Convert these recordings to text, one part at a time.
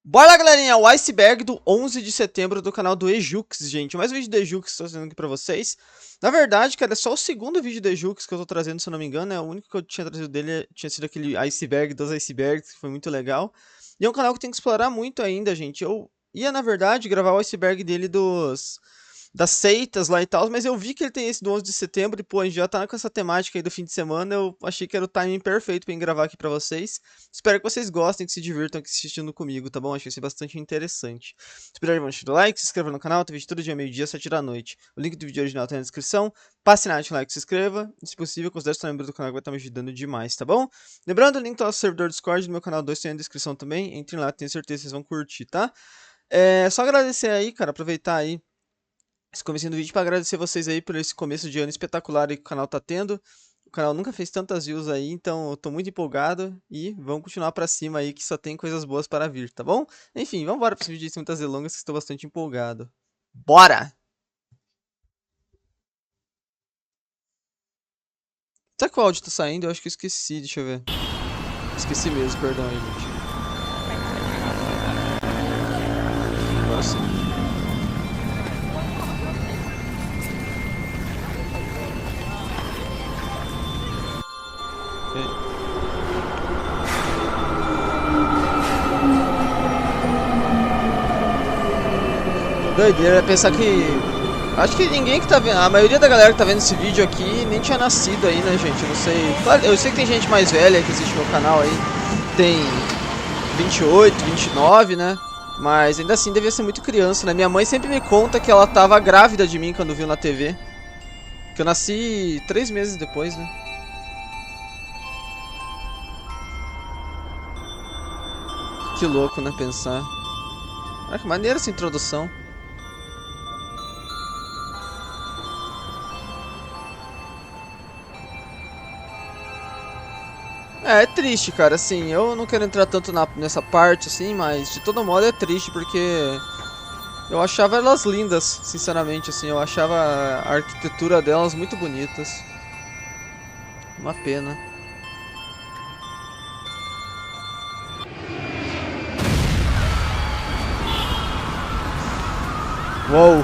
Bora lá, galerinha, o iceberg do 11 de setembro do canal do Ejux, gente. Mais um vídeo do Ejux que eu tô trazendo aqui pra vocês. Na verdade, cara, é só o segundo vídeo do Ejux que eu tô trazendo, se eu não me engano. O único que eu tinha trazido dele tinha sido aquele iceberg dos icebergs, que foi muito legal. E é um canal que tem que explorar muito ainda, gente. Eu ia, na verdade, gravar o iceberg dele das seitas lá e tal, mas eu vi que ele tem esse do 11 de setembro e, pô, a gente já tá com essa temática aí do fim de semana, eu achei que era o timing perfeito pra gravar aqui pra vocês. Espero que vocês gostem, que se divirtam aqui assistindo comigo, tá bom? Acho que vai ser bastante interessante. Espero que vocês deixem o like, se inscreva no canal, tem vídeo todo dia, meio-dia, 7 da noite. O link do vídeo original tá na descrição. Passe na arte, like, se inscreva. E, se possível, considere se membro do canal que vai estar me ajudando demais, tá bom? Lembrando, o link do nosso servidor Discord do meu canal 2 tem na descrição também. Entrem lá, tenho certeza que vocês vão curtir, tá? Só agradecer aí, cara, aproveitar aí esse comecinho do vídeo para agradecer vocês aí por esse começo de ano espetacular aí que o canal tá tendo. O canal nunca fez tantas views aí, então eu tô muito empolgado e vamos continuar pra cima aí que só tem coisas boas para vir, tá bom? Enfim, vamos embora pra esse vídeo sem muitas delongas que estou bastante empolgado. Bora! Será que o áudio tá saindo? Eu acho que eu esqueci, deixa eu ver. Esqueci mesmo, perdão aí, gente. Agora sim. Doideira, pensar que... Acho que ninguém que tá vendo... A maioria da galera que tá vendo esse vídeo aqui nem tinha nascido aí, né, gente? Eu não sei... Claro, eu sei que tem gente mais velha que assiste meu canal aí. Tem 28, 29, né? Mas ainda assim devia ser muito criança, né? Minha mãe sempre me conta que ela tava grávida de mim quando viu na TV. Que eu nasci 3 meses depois, né? Que louco, né? Pensar. Ah, que maneira essa introdução. É triste, cara, assim, eu não quero entrar tanto nessa parte, assim, mas de todo modo é triste, porque eu achava elas lindas, sinceramente, assim, eu achava a arquitetura delas muito bonitas. Uma pena. Uou!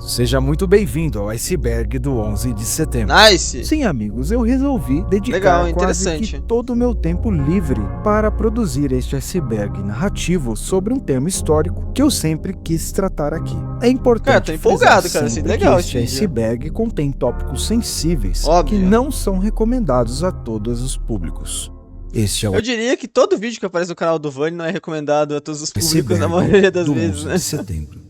Seja muito bem-vindo ao iceberg do 11 de setembro. Nice! Sim, amigos, eu resolvi dedicar Legal, quase interessante. que todo o meu tempo livre para produzir este iceberg narrativo sobre um tema histórico que eu sempre quis tratar aqui. É importante Cara, tô empolgado, cara, assim, sempre legal que esse este vídeo. iceberg contém tópicos sensíveis Óbvio. que não são recomendados a todos os públicos. Este é o Eu diria que todo vídeo que aparece no canal do Vani não é recomendado a todos os públicos iceberg na maioria das do vezes, 11 né? de setembro.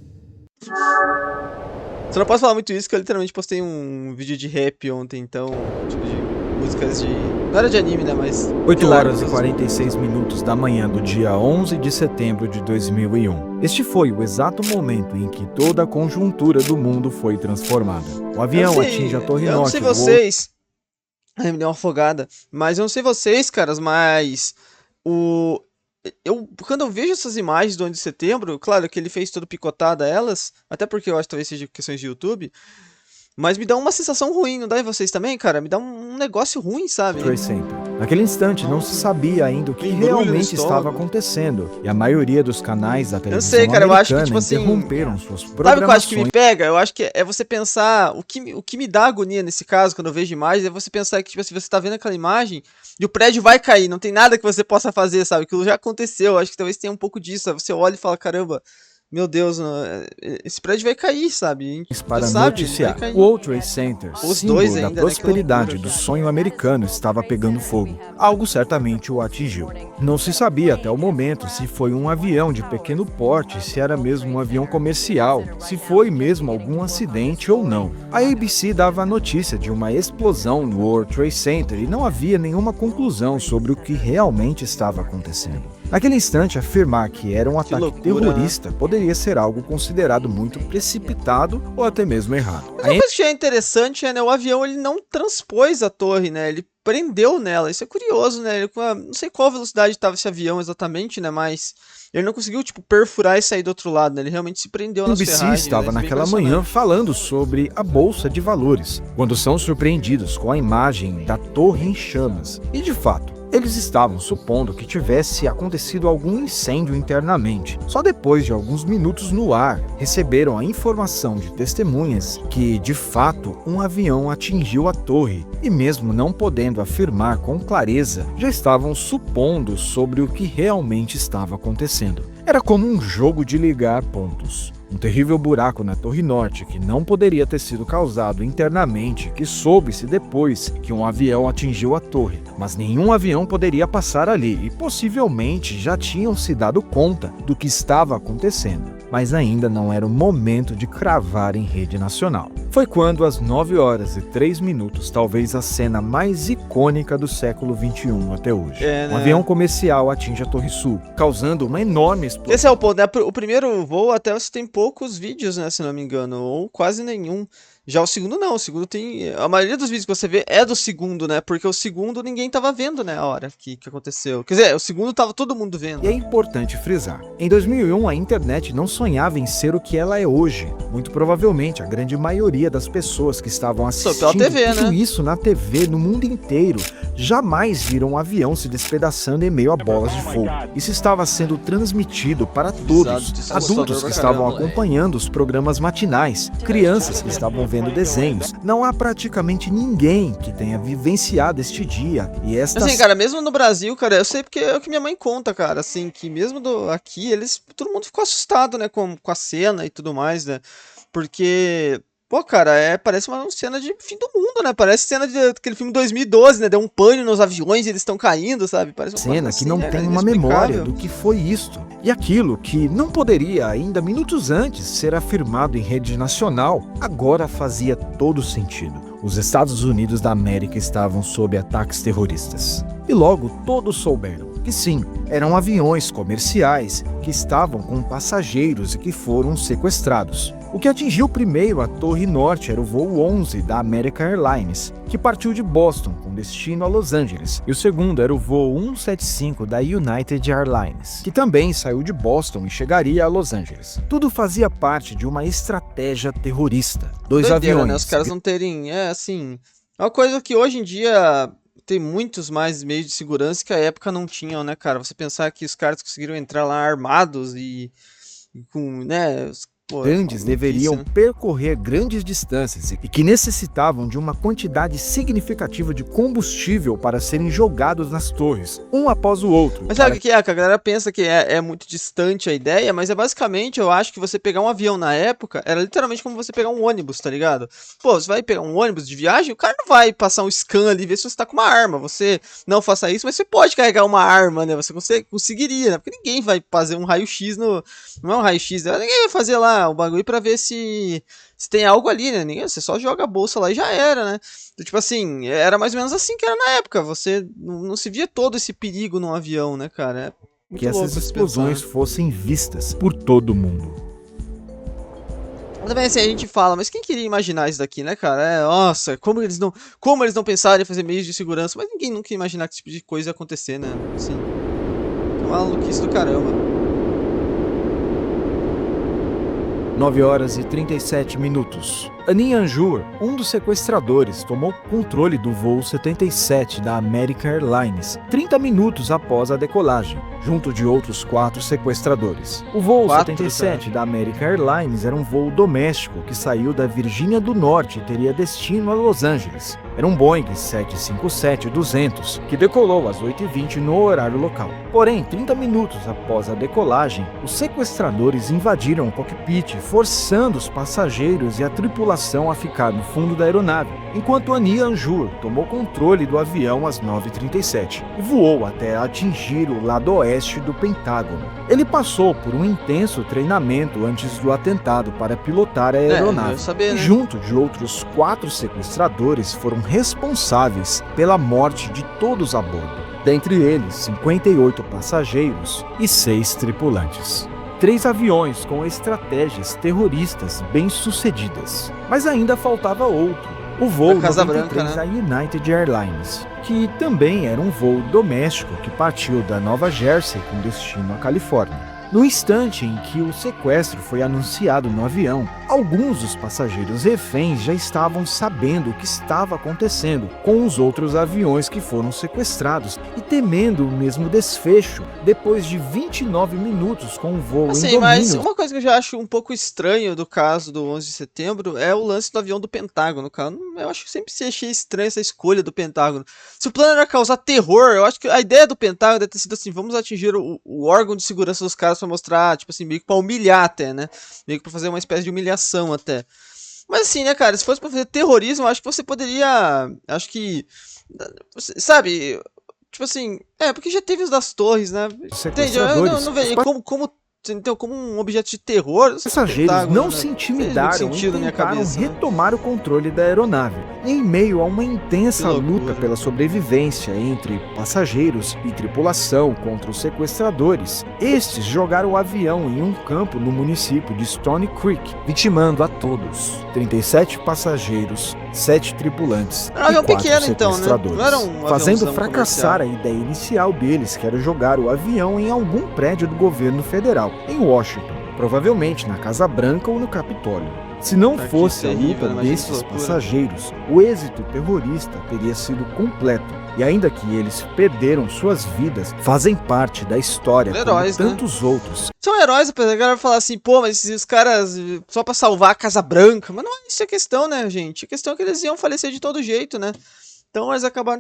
Só não posso falar muito isso, que eu literalmente postei um vídeo de rap ontem, então, tipo, de músicas de... Não era de anime, né, mas... 8 horas e 46 minutos da manhã do dia 11 de setembro de 2001. Este foi o exato momento em que toda a conjuntura do mundo foi transformada. O avião atinge a torre Eu não norte sei do vocês... Ai, me deu uma afogada. Mas eu não sei vocês, caras, mas... Quando eu vejo essas imagens do 11 de setembro, claro que ele fez todo picotado a elas, até porque eu acho que talvez seja questões de YouTube, mas me dá uma sensação ruim, não dá em vocês também, cara? Me dá um negócio ruim, sabe? Trade Center. Naquele instante não se sabia ainda o que Embrulho no realmente estava estômago. acontecendo, e a maioria dos canais da televisão sei, cara, eu acho que, americana tipo assim, interromperam suas Sabe o que eu acho que me programações. pega? Eu acho que é você pensar. O que me dá agonia nesse caso, quando eu vejo imagens, é você pensar que, tipo, se você tá vendo aquela imagem e o prédio vai cair, não tem nada que você possa fazer, sabe? Aquilo já aconteceu. Eu acho que talvez tenha um pouco disso. Você olha e fala, caramba, meu Deus, esse prédio vai cair, sabe? A gente Para já sabe, noticiar. vai cair. O World Trade Center, Os símbolo dois da ainda, né? Que prosperidade loucura, do cara. sonho americano, estava pegando fogo. Algo certamente o atingiu. Não se sabia até o momento se foi um avião de pequeno porte, se era mesmo um avião comercial, se foi mesmo algum acidente ou não. A ABC dava a notícia de uma explosão no World Trade Center e não havia nenhuma conclusão sobre o que realmente estava acontecendo. Naquele instante, afirmar que era um ataque loucura, terrorista poderia ser algo considerado muito precipitado ou até mesmo errado. Mas uma coisa que é interessante é, né, o avião ele não transpôs a torre, né? Ele prendeu nela. Isso é curioso, né? Ele, não sei qual velocidade estava esse avião exatamente, né? Mas ele não conseguiu, tipo, perfurar e sair do outro lado, né? Ele realmente se prendeu nas NBC ferragens. estava Né? naquela manhã falando sobre a Bolsa de Valores, quando são surpreendidos com a imagem da torre em chamas. E de fato, eles estavam supondo que tivesse acontecido algum incêndio internamente. Só depois de alguns minutos no ar, receberam a informação de testemunhas que, de fato, um avião atingiu a torre. E mesmo não podendo afirmar com clareza, já estavam supondo sobre o que realmente estava acontecendo. Era como um jogo de ligar pontos. Um terrível buraco na Torre Norte que não poderia ter sido causado internamente, que soube-se depois que um avião atingiu a torre, mas nenhum avião poderia passar ali e possivelmente já tinham se dado conta do que estava acontecendo, mas ainda não era o momento de cravar em rede nacional. Foi quando, às 9h03, talvez a cena mais icônica do século XXI até hoje. Um avião comercial atinge a Torre Sul, causando uma enorme explosão. Esse é o ponto, né? O primeiro voo até você tem poucos vídeos, né, se não me engano, ou quase nenhum. Já o segundo não, o segundo tem... A maioria dos vídeos que você vê é do segundo, né? Porque o segundo ninguém tava vendo, né, a hora que aconteceu. Quer dizer, o segundo tava todo mundo vendo. E é importante frisar, em 2001 a internet não sonhava em ser o que ela é hoje. Muito provavelmente a grande maioria das pessoas que estavam assistindo tudo isso na TV no mundo inteiro jamais viram um avião se despedaçando em meio a bolas de fogo. Isso estava sendo transmitido para todos, adultos que estavam acompanhando os programas matinais, crianças que estavam vendo desenhos. Não há praticamente ninguém que tenha vivenciado este dia e esta... Assim, cara, mesmo no Brasil, cara, eu sei porque é o que minha mãe conta, cara, assim, que mesmo aqui, todo mundo ficou assustado, né, com a cena e tudo mais, né, porque... Pô, cara, parece uma cena de fim do mundo, né? Parece cena daquele filme 2012, né? Deu um pânico nos aviões e eles estão caindo, sabe? Parece uma cena assim, que não tem uma memória do que foi isto. E aquilo que não poderia, ainda minutos antes, ser afirmado em rede nacional, agora fazia todo sentido. Os Estados Unidos da América estavam sob ataques terroristas. E logo todos souberam que sim, eram aviões comerciais que estavam com passageiros e que foram sequestrados. O que atingiu primeiro a Torre Norte era o voo 11 da American Airlines, que partiu de Boston com destino a Los Angeles, e o segundo era o voo 175 da United Airlines, que também saiu de Boston e chegaria a Los Angeles. Tudo fazia parte de uma estratégia terrorista. Dois aviões... né? Os caras não terem... assim... É uma coisa que hoje em dia... tem muitos mais meios de segurança que a época não tinham, né, cara? Você pensar que os caras conseguiram entrar lá armados e com, né... grandes deveriam percorrer grandes distâncias e que necessitavam de uma quantidade significativa de combustível para serem jogados nas torres, um após o outro. Mas sabe o que é? Que a galera pensa que é muito distante a ideia, mas é basicamente, eu acho que você pegar um avião na época, era literalmente como você pegar um ônibus, tá ligado? Pô, você vai pegar um ônibus de viagem, o cara não vai passar um scan ali e ver se você tá com uma arma. Você não faça isso, mas você pode carregar uma arma, né? Você conseguiria, né? Porque ninguém vai fazer um raio-x no... Não é um raio-x, né? Ninguém vai fazer lá o bagulho pra ver se tem algo ali, né? Você só joga a bolsa lá e já era, né? Então, tipo assim, era mais ou menos assim que era na época. Você não se via todo esse perigo num avião, né, cara? Que essas explosões fossem vistas por todo mundo. Também assim, a gente fala, mas quem queria imaginar isso daqui, né, cara? Nossa, como eles não pensaram em fazer meios de segurança, mas ninguém nunca ia imaginar que esse tipo de coisa ia acontecer, né? Assim, é uma maluquice do caramba. 9h37. Anin Anjur, um dos sequestradores, tomou controle do voo 77 da American Airlines 30 minutos após a decolagem, junto de outros 4 sequestradores. O voo 77 da American Airlines era um voo doméstico que saiu da Virgínia do Norte e teria destino a Los Angeles. Era um Boeing 757-200 que decolou às 8h20 no horário local. Porém, 30 minutos após a decolagem, os sequestradores invadiram o cockpit, forçando os passageiros e a tripulação a ficar no fundo da aeronave, enquanto Anin Anjur tomou controle do avião às 9h37 e voou até atingir o lado oeste do Pentágono. Ele passou por um intenso treinamento antes do atentado para pilotar a aeronave, e junto de outros 4 sequestradores foram responsáveis pela morte de todos a bordo, dentre eles 58 passageiros e 6 tripulantes. 3 aviões com estratégias terroristas bem-sucedidas. Mas ainda faltava outro, o voo Da Casa 93 Branca, da United Airlines, que também era um voo doméstico que partiu da Nova Jersey com destino à Califórnia. No instante em que o sequestro foi anunciado no avião, alguns dos passageiros reféns já estavam sabendo o que estava acontecendo com os outros aviões que foram sequestrados e temendo o mesmo desfecho depois de 29 minutos com o voo em Assim, mas domínio. uma coisa que eu já acho um pouco estranho do caso do 11 de setembro é o lance do avião do Pentágono, cara. Eu acho que sempre achei estranho essa escolha do Pentágono. Se o plano era causar terror, eu acho que a ideia do Pentágono deve ter sido assim, vamos atingir o órgão de segurança dos caras pra mostrar, tipo assim, meio que pra humilhar até, né? Meio que pra fazer uma espécie de humilhação até. Mas assim, né, cara, se fosse pra fazer terrorismo, eu acho que você poderia, acho que, sabe, tipo assim, porque já teve os das torres, né? Entende? Eu não, Sequestradores. não vejo então, como um objeto de terror, Os passageiros não se Fez intimidaram muito e sentido na minha tentaram cabeça, né? retomar o controle da aeronave. Em meio a uma intensa Que loucura. luta pela sobrevivência entre passageiros e tripulação contra os sequestradores, estes jogaram o avião em um campo no município de Stony Creek, vitimando a todos. 37 passageiros, 7 tripulantes Era um e avião 4 pequeno, então, né? sequestradores, Não era um fazendo aviãozão fracassar a ideia inicial deles, que era jogar o avião em algum prédio do governo federal, em Washington, provavelmente na Casa Branca ou no Capitólio. Se não Que fosse a terrível, luta né? Imagina que desses loucura. passageiros, o êxito terrorista teria sido completo. E ainda que eles perderam suas vidas, fazem parte da história Heróis, como né? tantos outros. São heróis, apesar da galera falar assim, pô, mas os caras só pra salvar a Casa Branca. Mas não é isso a questão, né, gente? A questão é que eles iam falecer de todo jeito, né? Então eles acabaram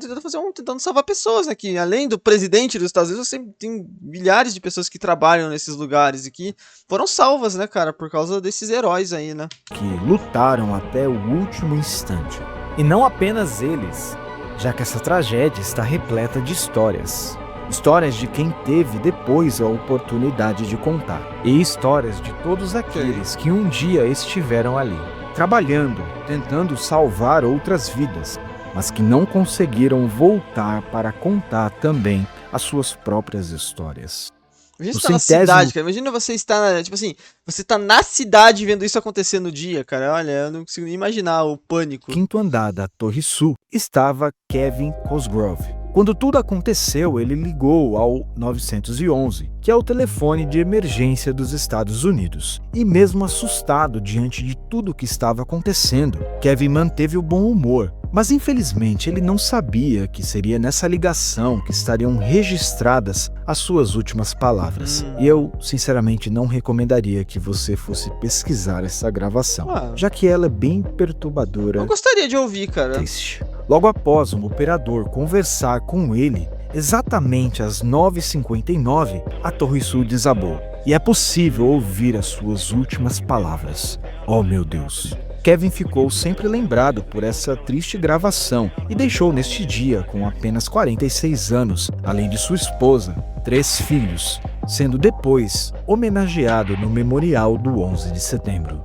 tentando salvar pessoas, né? Que além do presidente dos Estados Unidos, você tem milhares de pessoas que trabalham nesses lugares e que foram salvas, né, cara? Por causa desses heróis aí, né? Que lutaram até o último instante. E não apenas eles, já que essa tragédia está repleta de histórias. Histórias de quem teve depois a oportunidade de contar. E histórias de todos aqueles que um dia estiveram ali, trabalhando, tentando salvar outras vidas, mas que não conseguiram voltar para contar também as suas próprias histórias. Imagina No você tá na centésimo- cidade, cara. Imagina você estar, tipo assim, você tá na cidade vendo isso acontecer no dia, cara. Olha, eu não consigo nem imaginar o pânico. Quinto andar da Torre Sul estava Kevin Cosgrove. Quando tudo aconteceu, ele ligou ao 911, que é o telefone de emergência dos Estados Unidos. E mesmo assustado diante de tudo o que estava acontecendo, Kevin manteve o bom humor. Mas infelizmente ele não sabia que seria nessa ligação que estariam registradas as suas últimas palavras. E eu, sinceramente, não recomendaria que você fosse pesquisar essa gravação, já que ela é bem perturbadora. Eu gostaria de ouvir, cara. Triste. Logo após um operador conversar com ele, exatamente às 9h59, a Torre Sul desabou. E é possível ouvir as suas últimas palavras. Oh, meu Deus. Kevin ficou sempre lembrado por essa triste gravação e deixou neste dia com apenas 46 anos, além de sua esposa, 3 filhos, sendo depois homenageado no memorial do 11 de setembro.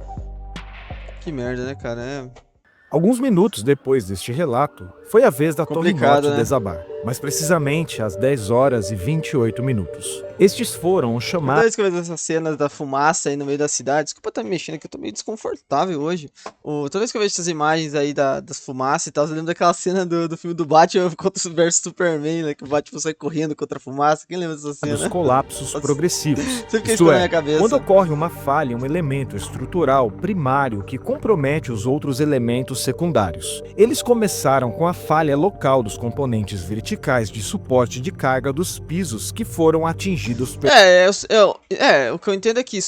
Que merda, né, cara? Alguns minutos depois deste relato, foi a vez da Torre Complicado, Norte né? desabar, mas precisamente às 10h28. Estes foram os Toda chamados vez que eu vejo essas cenas da fumaça aí no meio da cidade, desculpa estar me mexendo aqui, eu tô meio desconfortável hoje. Toda vez que eu vejo essas imagens aí das fumaças e tal, eu lembro daquela cena do filme do Batman contra o versus Superman, né? Que o Batman sai correndo contra a fumaça. Quem lembra dessa cena? colapsos progressivos. Sempre fica isso Isto na é, minha cabeça. quando ocorre uma falha em um elemento estrutural primário que compromete os outros elementos secundários. Eles começaram com a falha local dos componentes verticais de suporte de carga dos pisos que foram atingidos pelo O que eu entendo é que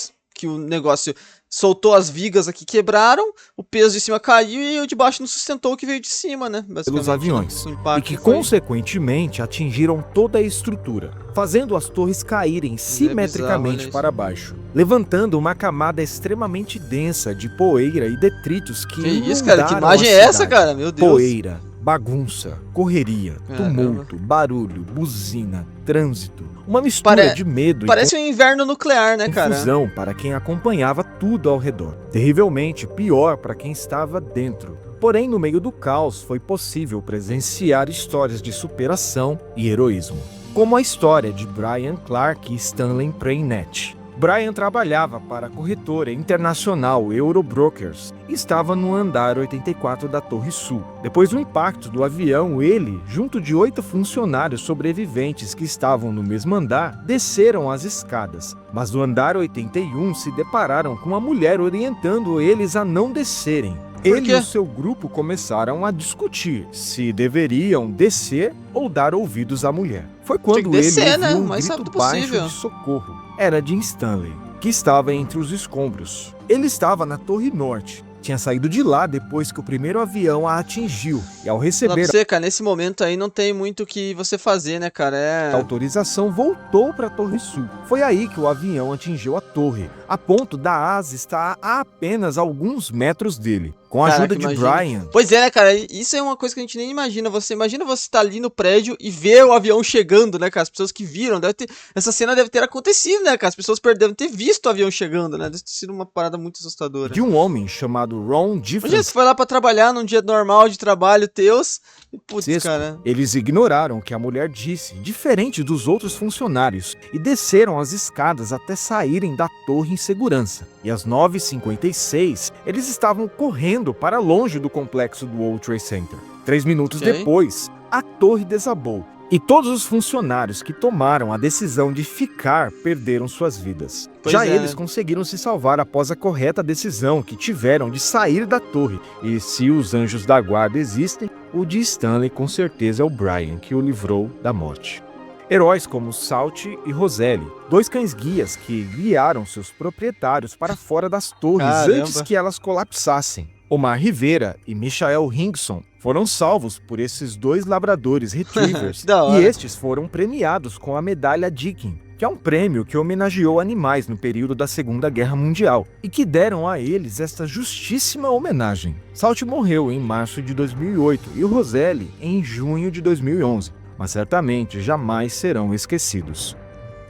o negócio soltou as vigas aqui, quebraram, o peso de cima caiu e o de baixo não sustentou o que veio de cima, né? pelos aviões, O impacto e que foi- consequentemente atingiram toda a estrutura, fazendo as torres caírem simetricamente olha isso. para baixo, levantando uma camada extremamente densa de poeira e detritos que Que isso, cara? Que inundaram imagem a é essa, cidade. cara? Meu Deus. Poeira, bagunça, correria, Caramba. tumulto, barulho, buzina, trânsito, uma mistura de medo Parece um inverno nuclear, né, e cara? confusão para quem acompanhava tudo ao redor. Terrivelmente pior para quem estava dentro. Porém, no meio do caos, foi possível presenciar histórias de superação e heroísmo, como a história de Brian Clark e Stanley Prainette. Brian trabalhava para a corretora internacional Eurobrokers e estava no andar 84 da Torre Sul. Depois do impacto do avião, ele, junto de 8 funcionários sobreviventes que estavam no mesmo andar, desceram as escadas. Mas no andar 81 se depararam com uma mulher orientando eles a não descerem. Ele e o seu grupo começaram a discutir se deveriam descer ou dar ouvidos à mulher. Foi quando descer, ele né? viu um Mais grito rápido baixo possível. de socorro. Era Jim Stanley, que estava entre os escombros. Ele estava na Torre Norte. Tinha saído de lá depois que o primeiro avião a atingiu. E ao receber Você, cara, nesse momento aí não tem muito o que você fazer, né, cara? a autorização, voltou para a Torre Sul. Foi aí que o avião atingiu a torre, a ponto da asa estar a apenas alguns metros dele. Com a ajuda de Brian. Pois é, né, cara? Isso é uma coisa que a gente nem imagina. Imagina você estar ali no prédio e ver o avião chegando, né, cara? As pessoas que viram, essa cena deve ter acontecido, né, cara? As pessoas devem ter visto o avião chegando, né? Deve ter sido uma parada muito assustadora. De um homem chamado Ron Diffens. Imagina, você foi lá pra trabalhar num dia normal de trabalho teus e, putz, cara... Eles ignoraram o que a mulher disse, diferente dos outros funcionários, e desceram as escadas até saírem da torre em segurança. E às 9h56, eles estavam correndo para longe do complexo do World Trade Center. 3 minutos depois, a torre desabou e todos os funcionários que tomaram a decisão de ficar perderam suas vidas. Eles conseguiram se salvar após a correta decisão que tiveram de sair da torre. E se os anjos da guarda existem, o de Stanley com certeza é o Brian que o livrou da morte. Heróis como Salt e Roselli, 2 cães-guias que guiaram seus proprietários para fora das torres antes que elas colapsassem. Omar Rivera e Michael Hingson foram salvos por esses 2 labradores retrievers e estes foram premiados com a medalha Dickin, que é um prêmio que homenageou animais no período da Segunda Guerra Mundial e que deram a eles esta justíssima homenagem. Salt morreu em março de 2008 e o Roselli em junho de 2011, mas certamente jamais serão esquecidos.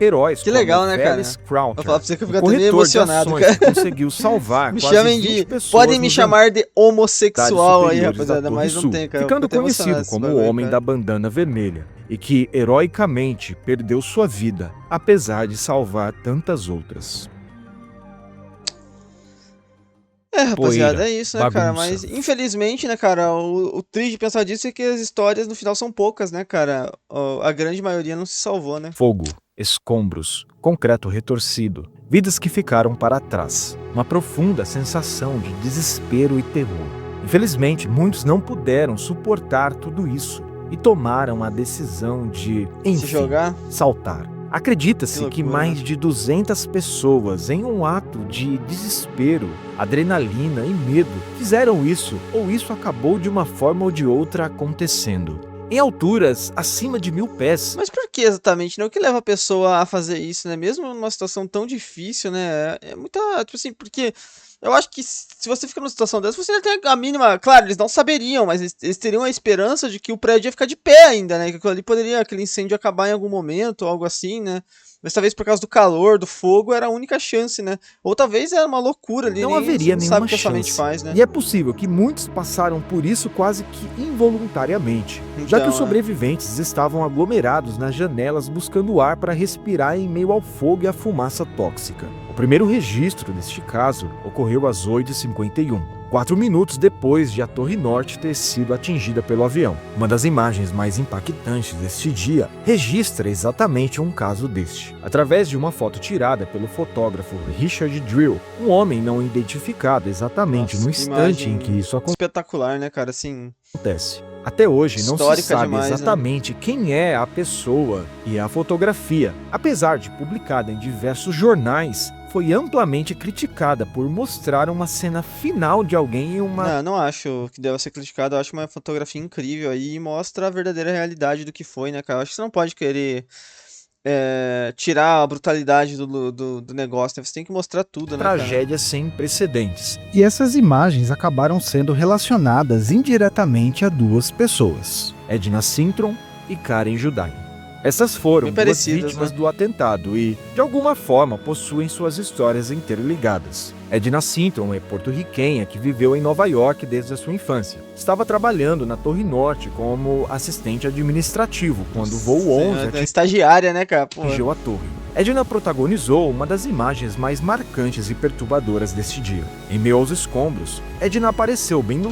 Heróis que legal, né, cara? Crowther, vou falar pra você que eu fico até meio emocionado, cara. Conseguiu salvar me quase chamem 20 pessoas. Podem me chamar de homossexual aí, rapaziada, mas Sul, não tem, cara. Ficando conhecido como o Homem da Bandana Vermelha e que heroicamente perdeu sua vida, apesar de salvar tantas outras. Rapaziada, é isso, né, bagunça. cara? Mas, infelizmente, né, cara, o triste de pensar disso é que as histórias no final são poucas, né, cara? A grande maioria não se salvou, né? Fogo, escombros, concreto retorcido, vidas que ficaram para trás. Uma profunda sensação de desespero e terror. Infelizmente, muitos não puderam suportar tudo isso e tomaram a decisão de, enfim, se jogar? Saltar. Acredita-se que mais de 200 pessoas, em um ato de desespero, adrenalina e medo, fizeram isso, ou isso acabou de uma forma ou de outra acontecendo. Em alturas acima de 1000 pés. Mas por que exatamente, né? O que leva a pessoa a fazer isso, né? Mesmo numa situação tão difícil, né? É muita, tipo assim, porque... Eu acho que se você fica numa situação dessa, você tem a mínima... Claro, eles não saberiam, mas eles teriam a esperança de que o prédio ia ficar de pé ainda, né? Que aquilo ali aquele incêndio acabar em algum momento, ou algo assim, né? Mas talvez por causa do calor, do fogo, era a única chance, né? Ou talvez era uma loucura ali. Não haveria nenhuma chance. Faz, né? E é possível que muitos passaram por isso quase que involuntariamente, já que os sobreviventes estavam aglomerados nas janelas buscando ar para respirar em meio ao fogo e à fumaça tóxica. O primeiro registro deste caso ocorreu às 8h51. 4 minutos depois de a Torre Norte ter sido atingida pelo avião. Uma das imagens mais impactantes deste dia registra exatamente um caso deste. Através de uma foto tirada pelo fotógrafo Richard Drill, um homem não identificado exatamente no instante em que isso acontece. Espetacular, né, cara? Assim... Até hoje não se sabe demais, exatamente, né, quem é a pessoa e a fotografia. Apesar de publicada em diversos jornais, foi amplamente criticada por mostrar uma cena final de alguém em uma... Não acho que deva ser criticado. Eu acho uma fotografia incrível aí e mostra a verdadeira realidade do que foi, né, cara? Eu acho que você não pode querer tirar a brutalidade do negócio, né? Você tem que mostrar tudo, né, tragédia sem precedentes. E essas imagens acabaram sendo relacionadas indiretamente a 2 pessoas. Edna Sintron e Karen Judain. Essas foram 2 vítimas, né, do atentado e, de alguma forma, possuem suas histórias interligadas. Edna Sintron é porto-riquenha que viveu em Nova York desde a sua infância. Estava trabalhando na Torre Norte como assistente administrativo quando o voo 11 estagiária, né, cara? atingiu a torre. Edna protagonizou uma das imagens mais marcantes e perturbadoras deste dia. Em meio aos escombros, Edna apareceu bem no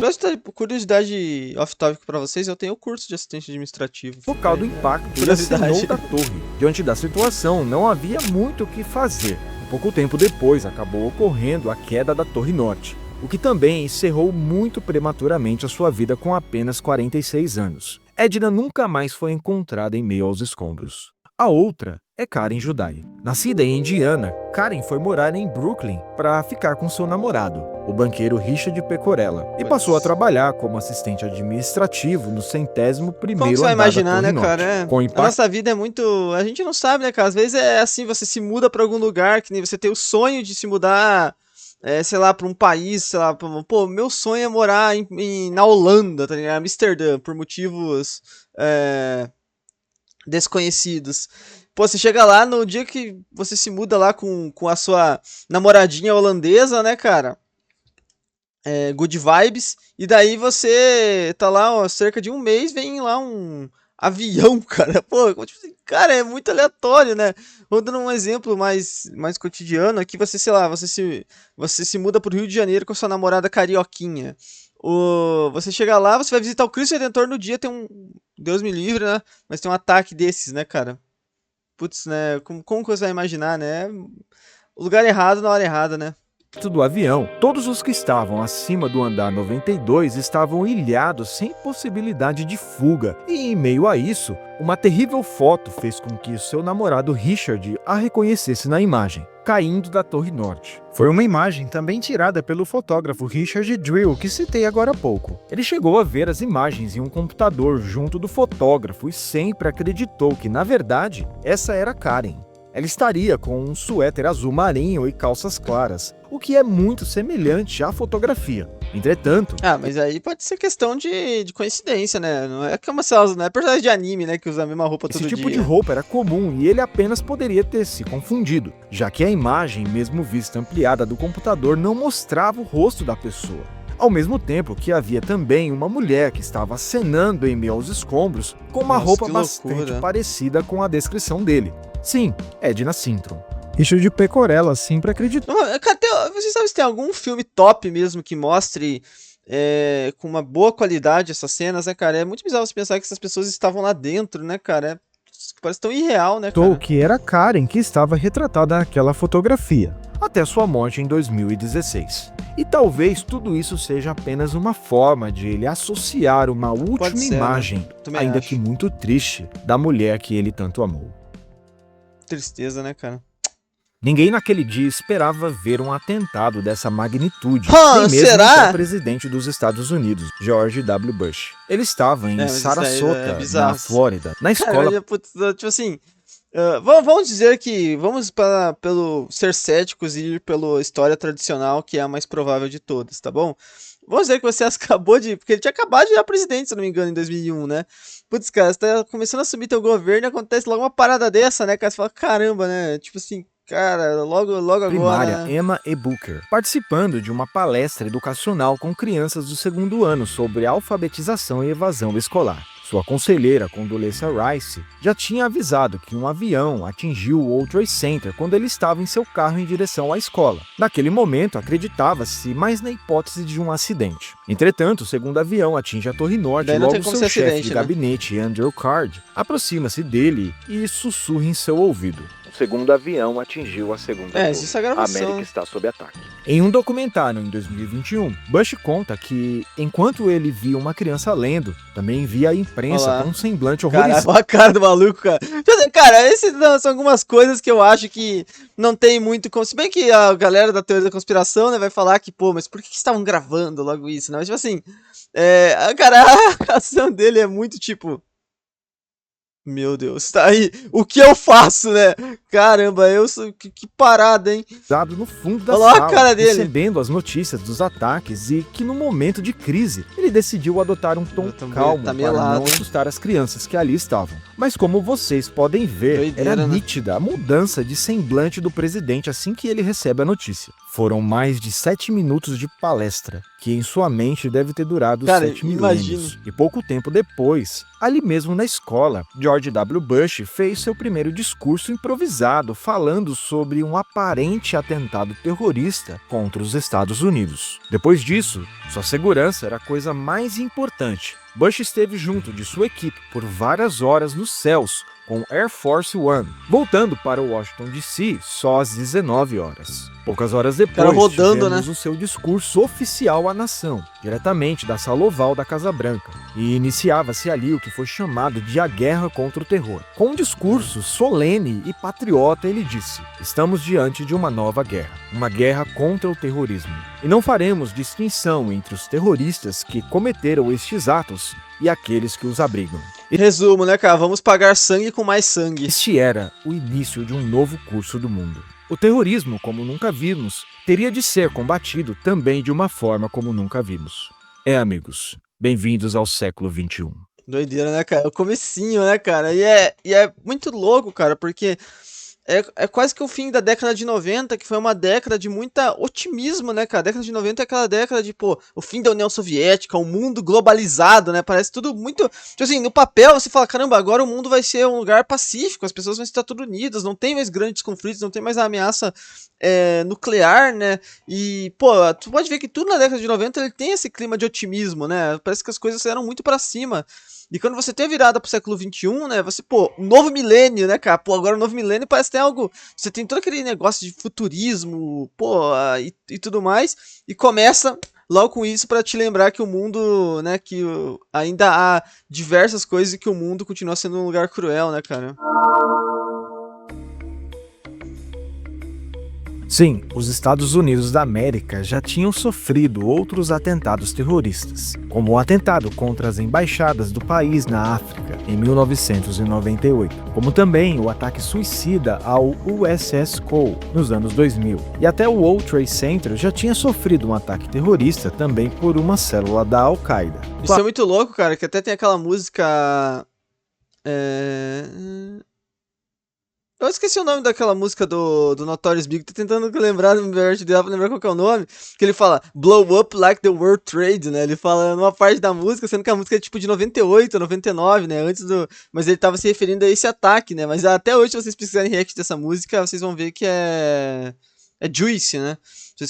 Curiosidade off-topic pra vocês, eu tenho curso de assistente administrativo. local do impacto e acenou da torre. Diante da situação, não havia muito o que fazer. Pouco tempo depois, acabou ocorrendo a queda da Torre Norte, o que também encerrou muito prematuramente a sua vida com apenas 46 anos. Edna nunca mais foi encontrada em meio aos escombros. A outra é Karen Judai. Nascida em Indiana, Karen foi morar em Brooklyn para ficar com seu namorado, o banqueiro Richard Pecorella, e passou a trabalhar como assistente administrativo no 101º Como você vai andar imaginar, da né, Torre cara? Norte. Com o A impacto nossa vida é muito... A gente não sabe, né, cara? Às vezes é assim, você se muda pra algum lugar, que nem você tem o sonho de se mudar, sei lá, pra um país, sei lá... Pô, meu sonho é morar na Holanda, tá ligado? Amsterdã, por motivos desconhecidos. Pô, você chega lá no dia que você se muda lá com a sua namoradinha holandesa, né, cara? Good vibes. E daí você tá lá, ó, cerca de um mês, vem lá um avião, cara. Pô, tipo assim, cara, é muito aleatório, né? Vou dando um exemplo mais cotidiano aqui. Você, sei lá, você se muda pro Rio de Janeiro com a sua namorada carioquinha. Você chega lá, você vai visitar o Cristo Redentor no dia, tem um... Deus me livre, né? Mas tem um ataque desses, né, cara? Putz, né? Como que você vai imaginar, né? O lugar errado na hora errada, né? do avião, todos os que estavam acima do andar 92 estavam ilhados sem possibilidade de fuga. E em meio a isso, uma terrível foto fez com que seu namorado Richard a reconhecesse na imagem, caindo da Torre Norte. Foi uma imagem também tirada pelo fotógrafo Richard Drill, que citei agora há pouco. Ele chegou a ver as imagens em um computador junto do fotógrafo e sempre acreditou que, na verdade, essa era Karen. Ela estaria com um suéter azul marinho e calças claras, o que é muito semelhante à fotografia. Entretanto... mas aí pode ser questão de coincidência, né? Não é que não é personagem de anime, né? Que usa a mesma roupa todo dia. Esse tipo de roupa era comum e ele apenas poderia ter se confundido, já que a imagem, mesmo vista ampliada do computador, não mostrava o rosto da pessoa. Ao mesmo tempo que havia também uma mulher que estava acenando em meio aos escombros com uma roupa bastante parecida com a descrição dele. Sim, Edna Sintron. Richard Pecorella sempre acreditou. Você sabe se tem algum filme top mesmo que mostre com uma boa qualidade essas cenas, né, cara? É muito bizarro você pensar que essas pessoas estavam lá dentro, né, cara? Parece tão irreal, né, cara? Que era Karen que estava retratada naquela fotografia. Até sua morte em 2016. E talvez tudo isso seja apenas uma forma de ele associar uma última imagem, né? ainda que muito triste, da mulher que ele tanto amou. Tristeza, né, cara? Ninguém naquele dia esperava ver um atentado dessa magnitude, nem mesmo o presidente dos Estados Unidos, George W. Bush. Ele estava em Sarasota, na Flórida, na escola... Tipo assim, vamos dizer que vamos pelo ser céticos e ir pela história tradicional, que é a mais provável de todas, tá bom? Vamos dizer que você acabou de... Porque ele tinha acabado de virar presidente, se não me engano, em 2001, né? Putz, cara, você tá começando a assumir teu governo e acontece logo uma parada dessa, né, cara? Você fala, caramba, né? Tipo assim... Cara, logo agora... Primária Emma E. Booker, participando de uma palestra educacional com crianças do segundo ano sobre alfabetização e evasão escolar. Sua conselheira, Condoleezza Rice, já tinha avisado que um avião atingiu o World Trade Center quando ele estava em seu carro em direção à escola. Naquele momento, acreditava-se mais na hipótese de um acidente. Entretanto, o segundo avião atinge a Torre Norte e logo seu chefe de gabinete, Andrew Card, aproxima-se dele e sussurra em seu ouvido. O segundo avião atingiu a segunda torre. Isso é gravação. A América está sob ataque. Em um documentário em 2021, Bush conta que, enquanto ele via uma criança lendo, também via a imprensa com um semblante horrorizado. Olha a cara do maluco, cara. Cara, esses são algumas coisas que eu acho que não tem muito... Se bem que a galera da teoria da conspiração, né, vai falar que, pô, mas por que estavam gravando logo isso, né? Mas, tipo assim, cara, a reação dele é muito tipo... Meu Deus, tá aí. O que eu faço, né? Caramba, que parada, hein? Dado no fundo da sala, a cara dele, recebendo as notícias dos ataques e que no momento de crise, ele decidiu adotar um tom calmo para não assustar as crianças que ali estavam. Mas como vocês podem ver, era nítida a mudança de semblante do presidente assim que ele recebe a notícia. Foram mais de 7 minutos de palestra, que em sua mente deve ter durado Cara, 7 imagino. milênios. E pouco tempo depois, ali mesmo na escola, George W. Bush fez seu primeiro discurso improvisado falando sobre um aparente atentado terrorista contra os Estados Unidos. Depois disso, sua segurança era a coisa mais importante. Bush esteve junto de sua equipe por várias horas nos céus, com Air Force One, voltando para Washington D.C. só às 19 horas. Poucas horas depois, rodando, tivemos o seu discurso oficial à nação, diretamente da Sala Oval da Casa Branca, e iniciava-se ali o que foi chamado de a Guerra contra o Terror. Com um discurso solene e patriota, ele disse: "Estamos diante de uma nova guerra, uma guerra contra o terrorismo, e não faremos distinção entre os terroristas que cometeram estes atos e aqueles que os abrigam." E resumo, né, cara? Vamos pagar sangue com mais sangue. Este era o início de um novo curso do mundo. O terrorismo, como nunca vimos, teria de ser combatido também de uma forma como nunca vimos. Amigos, bem-vindos ao século XXI. Doideira, né, cara? É o comecinho, né, cara? E é muito louco, cara, porque é quase que o fim da década de 90, que foi uma década de muita otimismo, né, cara? A década de 90 é aquela década de, pô, o fim da União Soviética, o mundo globalizado, né? Parece tudo muito... Tipo assim, no papel você fala, caramba, agora o mundo vai ser um lugar pacífico, as pessoas vão estar tudo unidas, não tem mais grandes conflitos, não tem mais a ameaça nuclear, né? E, pô, tu pode ver que tudo na década de 90 ele tem esse clima de otimismo, né? Parece que as coisas eram muito pra cima. E quando você tem a virada pro século XXI, né, você, pô, um novo milênio, né, cara, pô, agora o novo milênio parece que tem algo, você tem todo aquele negócio de futurismo, pô, e tudo mais, e começa logo com isso pra te lembrar que o mundo, né, que ainda há diversas coisas e que o mundo continua sendo um lugar cruel, né, cara. Sim, os Estados Unidos da América já tinham sofrido outros atentados terroristas, como o atentado contra as embaixadas do país na África, em 1998, como também o ataque suicida ao USS Cole, nos anos 2000. E até o World Trade Center já tinha sofrido um ataque terrorista também por uma célula da Al-Qaeda. Isso é muito louco, cara, que até tem aquela música... Eu esqueci o nome daquela música do Notorious Big, tô tentando lembrar qual que é o nome, que ele fala Blow Up Like the World Trade, né, ele fala numa parte da música, sendo que a música é tipo de 98, 99, né, mas ele tava se referindo a esse ataque, né, mas até hoje se vocês pesquisarem react dessa música, vocês vão ver que é Juice, né. Se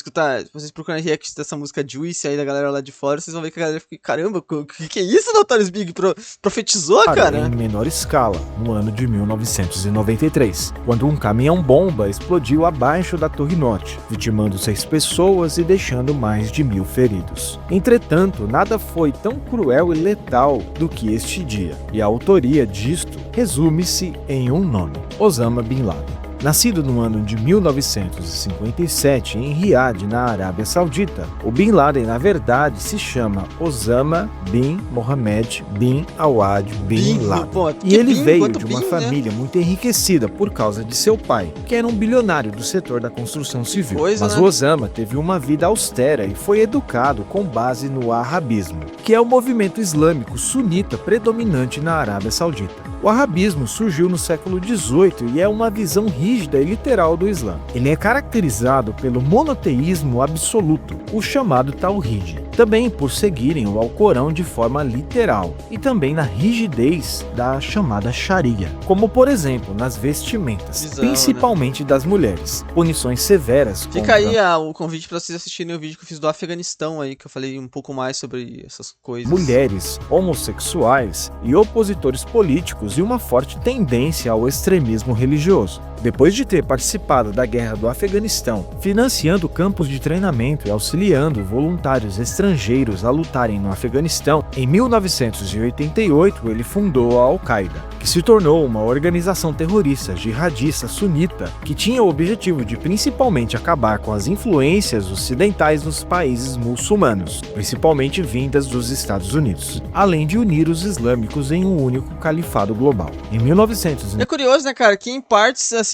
vocês procurarem react dessa música Juice aí da galera lá de fora, vocês vão ver que a galera fica, caramba, o que é isso, Notorious Big? Profetizou, cara? Em menor escala, no ano de 1993, quando um caminhão-bomba explodiu abaixo da Torre Norte, vitimando 6 pessoas e deixando mais de 1.000 feridos. Entretanto, nada foi tão cruel e letal do que este dia, e a autoria disto resume-se em um nome: Osama Bin Laden. Nascido no ano de 1957 em Riad, na Arábia Saudita, o Bin Laden na verdade se chama Osama bin Mohammed bin Awad bin Laden. E ele veio de uma família muito enriquecida por causa de seu pai, que era um bilionário do setor da construção civil. Mas o Osama teve uma vida austera e foi educado com base no Wahhabismo, que é o movimento islâmico sunita predominante na Arábia Saudita. O Wahhabismo surgiu no século XVIII e é uma visão rígida e literal do Islã. Ele é caracterizado pelo monoteísmo absoluto, o chamado Tawhid, também por seguirem o Alcorão de forma literal, e também na rigidez da chamada Sharia, como por exemplo nas vestimentas, principalmente das mulheres, punições severas. Fica aí o convite para vocês assistirem o vídeo que eu fiz do Afeganistão aí, que eu falei um pouco mais sobre essas coisas. Mulheres, homossexuais e opositores políticos e uma forte tendência ao extremismo religioso. Depois de ter participado da guerra do Afeganistão, financiando campos de treinamento e auxiliando voluntários estrangeiros a lutarem no Afeganistão, em 1988 ele fundou a Al-Qaeda, que se tornou uma organização terrorista jihadista sunita que tinha o objetivo de principalmente acabar com as influências ocidentais nos países muçulmanos, principalmente vindas dos Estados Unidos, além de unir os islâmicos em um único califado global. Em 1900... É curioso, né, cara, que em partes, assim,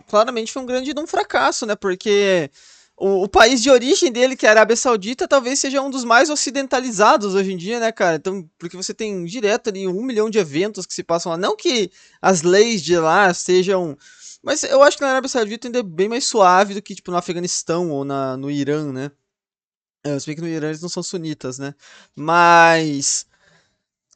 claramente foi um fracasso, né, porque o país de origem dele, que é a Arábia Saudita, talvez seja um dos mais ocidentalizados hoje em dia, né, cara, então, porque você tem direto ali 1 milhão de eventos que se passam lá, não que as leis de lá sejam Mas eu acho que na Arábia Saudita ainda é bem mais suave do que, tipo, no Afeganistão ou no Irã, né? Se bem que no Irã eles não são sunitas, né? Mas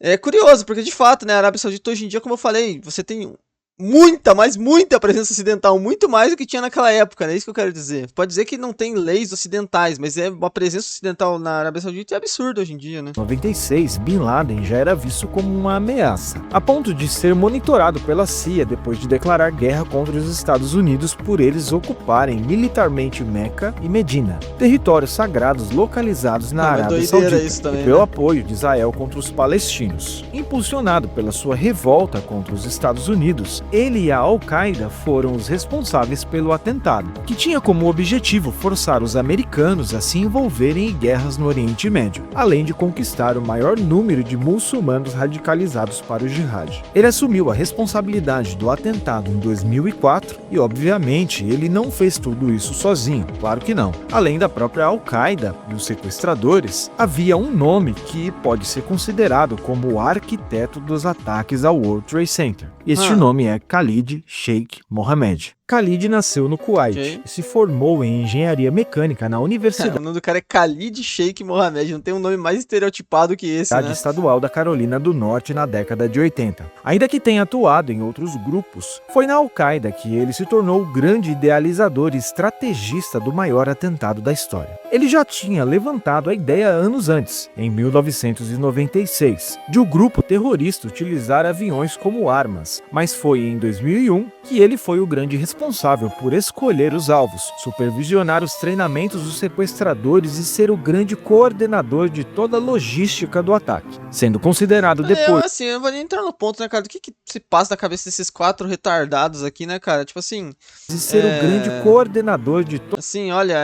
é curioso, porque de fato, né, a Arábia Saudita hoje em dia, como eu falei, você tem muita, mas muita presença ocidental, muito mais do que tinha naquela época, né? É isso que eu quero dizer. Pode dizer que não tem leis ocidentais, mas é uma presença ocidental na Arábia Saudita é absurda hoje em dia, né? Em 96, Bin Laden já era visto como uma ameaça, a ponto de ser monitorado pela CIA depois de declarar guerra contra os Estados Unidos por eles ocuparem militarmente Meca e Medina, territórios sagrados localizados na Arábia Saudita, isso também, e pelo né? apoio de Israel contra os palestinos. Impulsionado pela sua revolta contra os Estados Unidos, ele e a Al-Qaeda foram os responsáveis pelo atentado, que tinha como objetivo forçar os americanos a se envolverem em guerras no Oriente Médio, além de conquistar o maior número de muçulmanos radicalizados para o jihad. Ele assumiu a responsabilidade do atentado em 2004 e, obviamente, ele não fez tudo isso sozinho, claro que não. Além da própria Al-Qaeda e os sequestradores, havia um nome que pode ser considerado como o arquiteto dos ataques ao World Trade Center. Este nome é Khalid Sheikh Mohammed. Khalid nasceu no Kuwait e se formou em engenharia mecânica na Universidade O nome do cara é Khalid Sheikh Mohammed, não tem um nome mais estereotipado que esse, né? Estadual da Carolina do Norte na década de 80. Ainda que tenha atuado em outros grupos, foi na Al-Qaeda que ele se tornou o grande idealizador e estrategista do maior atentado da história. Ele já tinha levantado a ideia anos antes, em 1996, de o grupo terrorista utilizar aviões como armas, mas foi em 2001 que ele foi o grande responsável por escolher os alvos, supervisionar os treinamentos dos sequestradores e ser o grande coordenador de toda a logística do ataque, sendo considerado depois Assim, eu vou nem entrar no ponto, né, cara, do que se passa na cabeça desses 4 retardados aqui, né, cara, tipo assim... de ser o grande coordenador de toda... Assim, olha,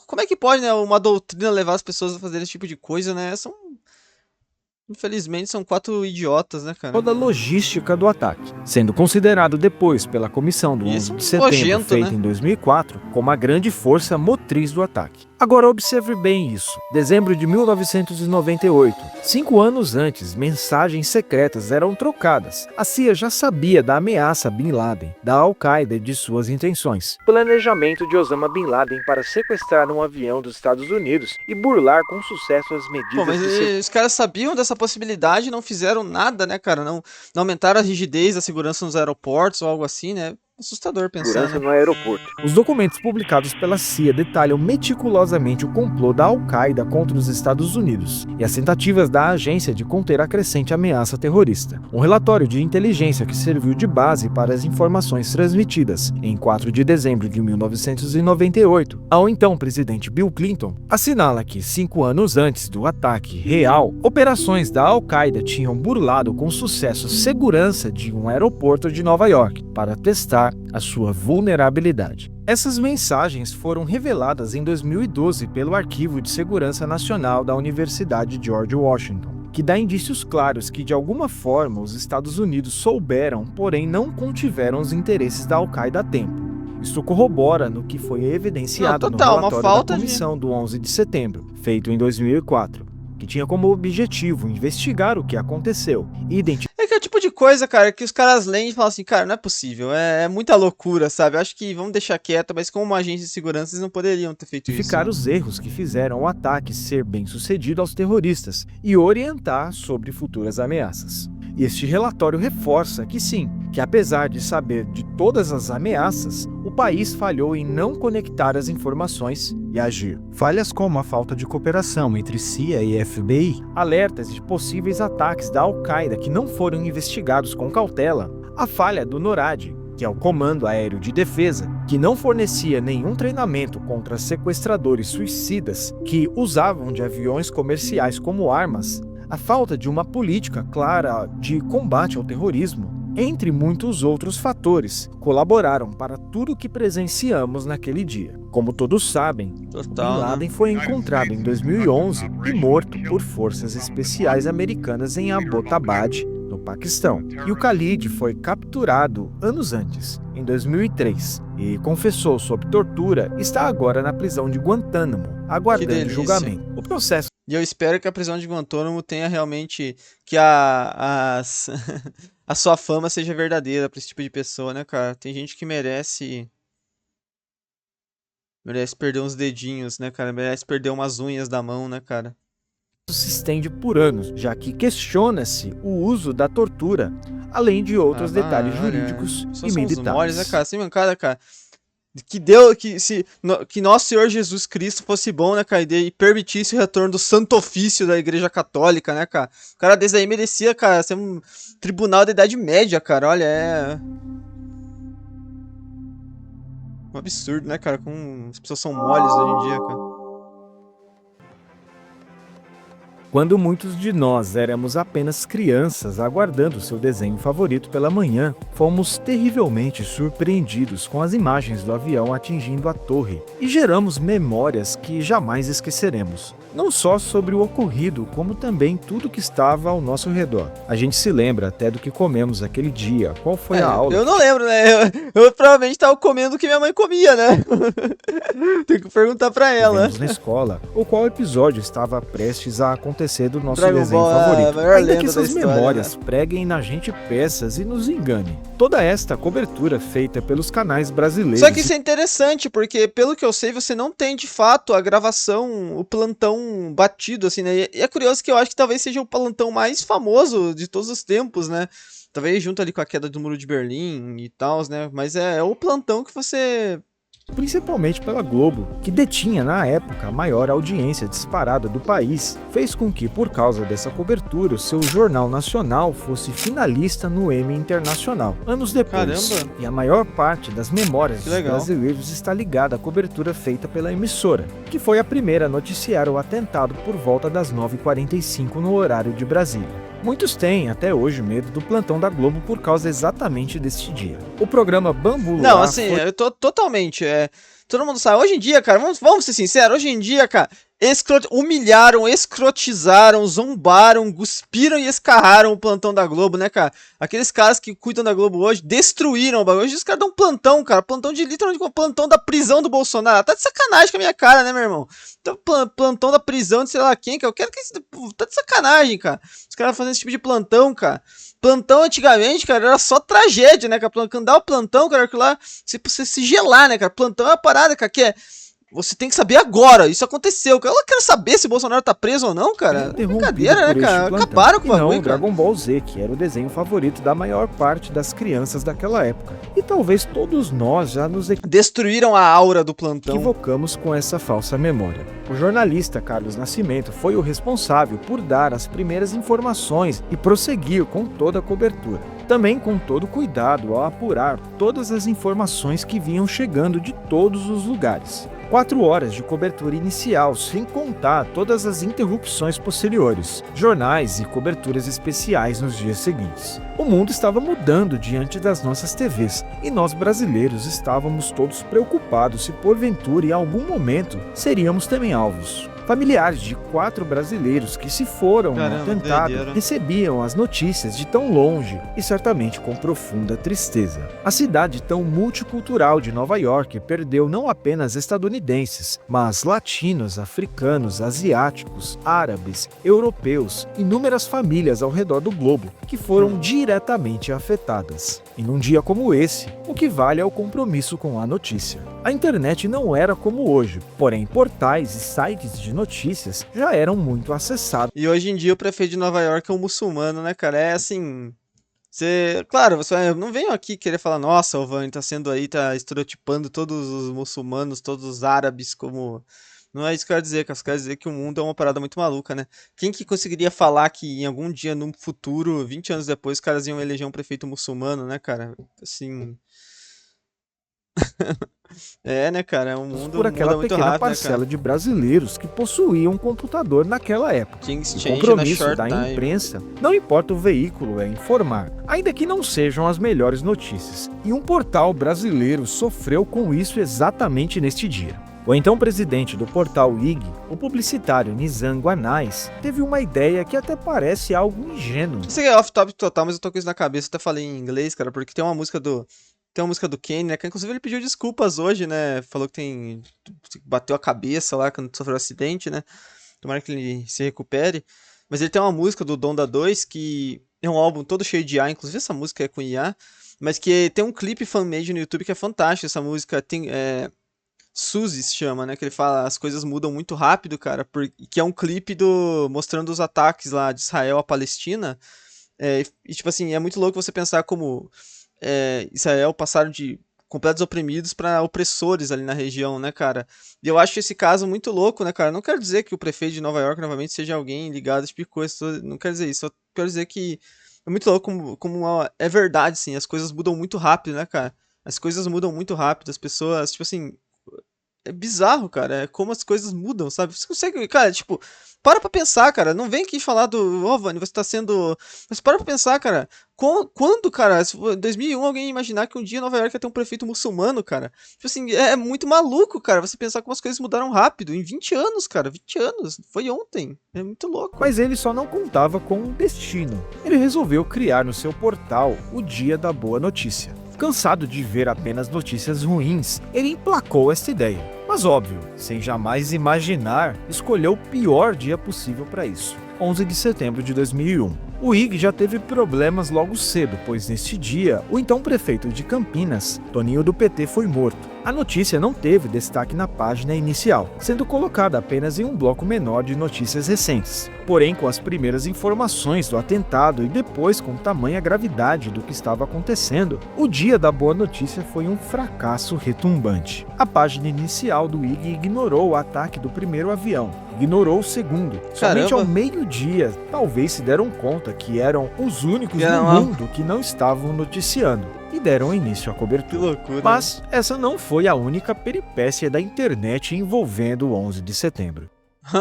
Como é que pode, né, uma doutrina levar as pessoas a fazer esse tipo de coisa, né? Infelizmente são 4 idiotas, né, cara? toda a logística do ataque, sendo considerado depois pela comissão do 11 de setembro, feita em 2004, como a grande força motriz do ataque. Agora observe bem isso. Dezembro de 1998, 5 anos antes, mensagens secretas eram trocadas. A CIA já sabia da ameaça a Bin Laden, da Al-Qaeda e de suas intenções. Planejamento de Osama Bin Laden para sequestrar um avião dos Estados Unidos e burlar com sucesso as medidas Pô, mas de segurança. os caras sabiam dessa possibilidade e não fizeram nada, né, cara? Não aumentaram a rigidez da segurança nos aeroportos ou algo assim, né? Assustador pensar, né? No aeroporto. Os documentos publicados pela CIA detalham meticulosamente o complô da Al-Qaeda contra os Estados Unidos e as tentativas da agência de conter a crescente ameaça terrorista. Um relatório de inteligência que serviu de base para as informações transmitidas em 4 de dezembro de 1998 ao então presidente Bill Clinton assinala que 5 anos antes do ataque real, operações da Al-Qaeda tinham burlado com sucesso a segurança de um aeroporto de Nova York para testar a sua vulnerabilidade. Essas mensagens foram reveladas em 2012 pelo Arquivo de Segurança Nacional da Universidade George Washington, que dá indícios claros que de alguma forma os Estados Unidos souberam, porém não contiveram os interesses da Al-Qaeda a tempo. Isso corrobora no que foi evidenciado no relatório da comissão do 11 de setembro, feito em 2004. Que tinha como objetivo investigar o que aconteceu e identificar. É que é o tipo de coisa, cara, que os caras leem e falam assim, cara, não é possível, é muita loucura, sabe? Eu acho que vamos deixar quieto, mas como uma agência de segurança eles não poderiam ter feito isso. Identificar os erros que fizeram o ataque ser bem sucedido aos terroristas e orientar sobre futuras ameaças. E este relatório reforça que sim, que apesar de saber de todas as ameaças, o país falhou em não conectar as informações e agir. Falhas como a falta de cooperação entre CIA e FBI, alertas de possíveis ataques da Al-Qaeda que não foram investigados com cautela, a falha do NORAD, que é o Comando Aéreo de Defesa, que não fornecia nenhum treinamento contra sequestradores suicidas que usavam de aviões comerciais como armas, a falta de uma política clara de combate ao terrorismo, entre muitos outros fatores, colaboraram para tudo o que presenciamos naquele dia. Como todos sabem, Bin Laden foi encontrado em 2011 e morto por forças especiais americanas em Abbottabad, no Paquistão. E o Khalid foi capturado anos antes, em 2003, e confessou sob tortura, está agora na prisão de Guantánamo, aguardando julgamento. O processo. E eu espero que a prisão de Guantánamo tenha realmente que as a sua fama seja verdadeira pra esse tipo de pessoa, né, cara? Tem gente que merece perder uns dedinhos, né, cara? Merece perder umas unhas da mão, né, cara? Se estende por anos, já que questiona-se o uso da tortura, além de Ah, outros detalhes vai, olha. jurídicos Só e são uns moles, né, militares. cara? Assim, mancada, cara. Que Deus, que nosso Senhor Jesus Cristo fosse bom, né, cara, e permitisse o retorno do Santo Ofício da Igreja Católica, né, cara. O cara desse aí merecia, cara, ser um tribunal da Idade Média, cara. Olha, é um absurdo, né, cara, como as pessoas são moles hoje em dia, cara. Quando muitos de nós éramos apenas crianças aguardando seu desenho favorito pela manhã, fomos terrivelmente surpreendidos com as imagens do avião atingindo a torre e geramos memórias que jamais esqueceremos. Não só sobre o ocorrido, como também tudo que estava ao nosso redor. A gente se lembra até do que comemos aquele dia, qual foi a aula. Eu não lembro, né? Eu provavelmente tava comendo o que minha mãe comia, né? Tem que perguntar pra ela. Tivemos na escola, ou qual episódio estava prestes a acontecer do nosso Dragon desenho Ball é a favorito. maior Ainda que lenda da essas história, memórias né? preguem na gente peças e nos engane. Toda esta cobertura feita pelos canais brasileiros. Só que isso é interessante, porque pelo que eu sei, você não tem de fato a gravação, o plantão batido, assim, né? E é curioso que eu acho que talvez seja o plantão mais famoso de todos os tempos, né? Talvez junto ali com a queda do Muro de Berlim e tal, né? Mas é o plantão que você. Principalmente pela Globo, que detinha na época a maior audiência disparada do país, fez com que, por causa dessa cobertura, o seu jornal nacional fosse finalista no Emmy Internacional, anos depois. Caramba! E a maior parte das memórias Que dos legal. brasileiros está ligada à cobertura feita pela emissora, que foi a primeira a noticiar o atentado por volta das 9h45 no horário de Brasília. Muitos têm, até hoje, medo do plantão da Globo por causa exatamente deste dia. O programa Bambu Não, Luar assim, foi eu tô totalmente. Todo mundo sabe. Hoje em dia, cara, vamos ser sinceros, hoje em dia, cara, humilharam, escrotizaram, zombaram, cuspiram e escarraram o plantão da Globo, né, cara? Aqueles caras que cuidam da Globo hoje destruíram o bagulho. Hoje os caras dão plantão, cara. Plantão de literalmente plantão da prisão do Bolsonaro. Tá de sacanagem com a minha cara, né, meu irmão? Então, plantão da prisão de sei lá quem, que eu quero que. Tá de sacanagem, cara. Os caras fazendo esse tipo de plantão, cara. Plantão antigamente, cara, era só tragédia, né, cara? Quando dá o plantão, cara, aquilo lá, você se gelar, né, cara? Plantão é uma parada, cara, que é. Você tem que saber agora, isso aconteceu. Eu quero saber se Bolsonaro tá preso ou não, cara. Brincadeira, né, cara? Acabaram com o bagulho, cara. Dragon Ball Z, que era o desenho favorito da maior parte das crianças daquela época. E talvez todos nós já nos Destruíram a aura do plantão. equivocamos com essa falsa memória. O jornalista Carlos Nascimento foi o responsável por dar as primeiras informações e prosseguir com toda a cobertura. Também com todo cuidado ao apurar todas as informações que vinham chegando de todos os lugares. 4 horas de cobertura inicial, sem contar todas as interrupções posteriores, jornais e coberturas especiais nos dias seguintes. O mundo estava mudando diante das nossas TVs e nós brasileiros estávamos todos preocupados se porventura em algum momento seríamos também alvos. Familiares de 4 brasileiros que se foram no atentado doideira. recebiam as notícias de tão longe e certamente com profunda tristeza. A cidade tão multicultural de Nova York perdeu não apenas estadunidenses, mas latinos, africanos, asiáticos, árabes, europeus, inúmeras famílias ao redor do globo que foram diretamente afetadas. E num dia como esse, o que vale é o compromisso com a notícia. A internet não era como hoje, porém portais e sites de notícias já eram muito acessados. E hoje em dia o prefeito de Nova York é um muçulmano, né, cara? É assim. Claro, não venham aqui querer falar, nossa, o Vani tá sendo aí, tá estereotipando todos os muçulmanos, todos os árabes como. Não é isso que eu quero dizer, cara. Eu quero dizer que o mundo é uma parada muito maluca, né? Quem que conseguiria falar que em algum dia, no futuro, 20 anos depois, os caras iam eleger um prefeito muçulmano, né, cara? Assim. Né, cara? O mundo Por aquela muda muito pequena rápido, né, parcela cara? de brasileiros que possuíam um computador naquela época. Things O change na compromisso short da time. imprensa, não importa o veículo, é informar, ainda que não sejam as melhores notícias. E um portal brasileiro sofreu com isso exatamente neste dia. O então presidente do portal IG, o publicitário Nizam Guanais, teve uma ideia que até parece algo ingênuo. Isso aqui é off-topic total, mas eu tô com isso na cabeça. Eu até falei em inglês, cara, porque tem uma música do. Tem uma música do Kanye, né? Que inclusive ele pediu desculpas hoje, né? Falou que bateu a cabeça lá quando sofreu um acidente, né? Tomara que ele se recupere. Mas ele tem uma música do Donda 2 que é um álbum todo cheio de IA, inclusive essa música é com IA, mas que tem um clipe fan-made no YouTube que é fantástico. Essa música tem, Suzy se chama, né? Que ele fala as coisas mudam muito rápido, cara, que é um clipe mostrando os ataques lá de Israel à Palestina. E tipo assim, é muito louco você pensar como Israel passaram de completos oprimidos para opressores ali na região, né, cara? E eu acho esse caso muito louco, né, cara? Não quero dizer que o prefeito de Nova York novamente seja alguém ligado a esse tipo de coisa, não quero dizer isso, só quero dizer que é muito louco é verdade, sim, as coisas mudam muito rápido, né, cara? As coisas mudam muito rápido, as pessoas, tipo assim, é bizarro, cara. É como as coisas mudam, sabe? Você consegue, cara, tipo, para pra pensar, cara. Não vem aqui falar Vani, você tá sendo. Mas para pra pensar, cara. Quando, cara, em 2001 alguém ia imaginar que um dia Nova York ia ter um prefeito muçulmano, cara? Tipo assim, é muito maluco, cara. Você pensar como as coisas mudaram rápido. Em 20 anos, cara. 20 anos. Foi ontem. É muito louco. Mas ele só não contava com um destino. Ele resolveu criar no seu portal o Dia da Boa Notícia. Cansado de ver apenas notícias ruins, ele emplacou esta ideia. Mas óbvio, sem jamais imaginar, escolheu o pior dia possível para isso. 11 de setembro de 2001. O IG já teve problemas logo cedo, pois neste dia, o então prefeito de Campinas, Toninho do PT, foi morto. A notícia não teve destaque na página inicial, sendo colocada apenas em um bloco menor de notícias recentes. Porém, com as primeiras informações do atentado e depois com tamanha gravidade do que estava acontecendo, o Dia da Boa Notícia foi um fracasso retumbante. A página inicial do IG ignorou o ataque do primeiro avião, ignorou o segundo. Somente ao meio-dia, talvez se deram conta que eram os únicos no mundo que não estavam noticiando e deram início à cobertura. Que loucura. Mas essa não foi a única peripécia da internet envolvendo o 11 de setembro.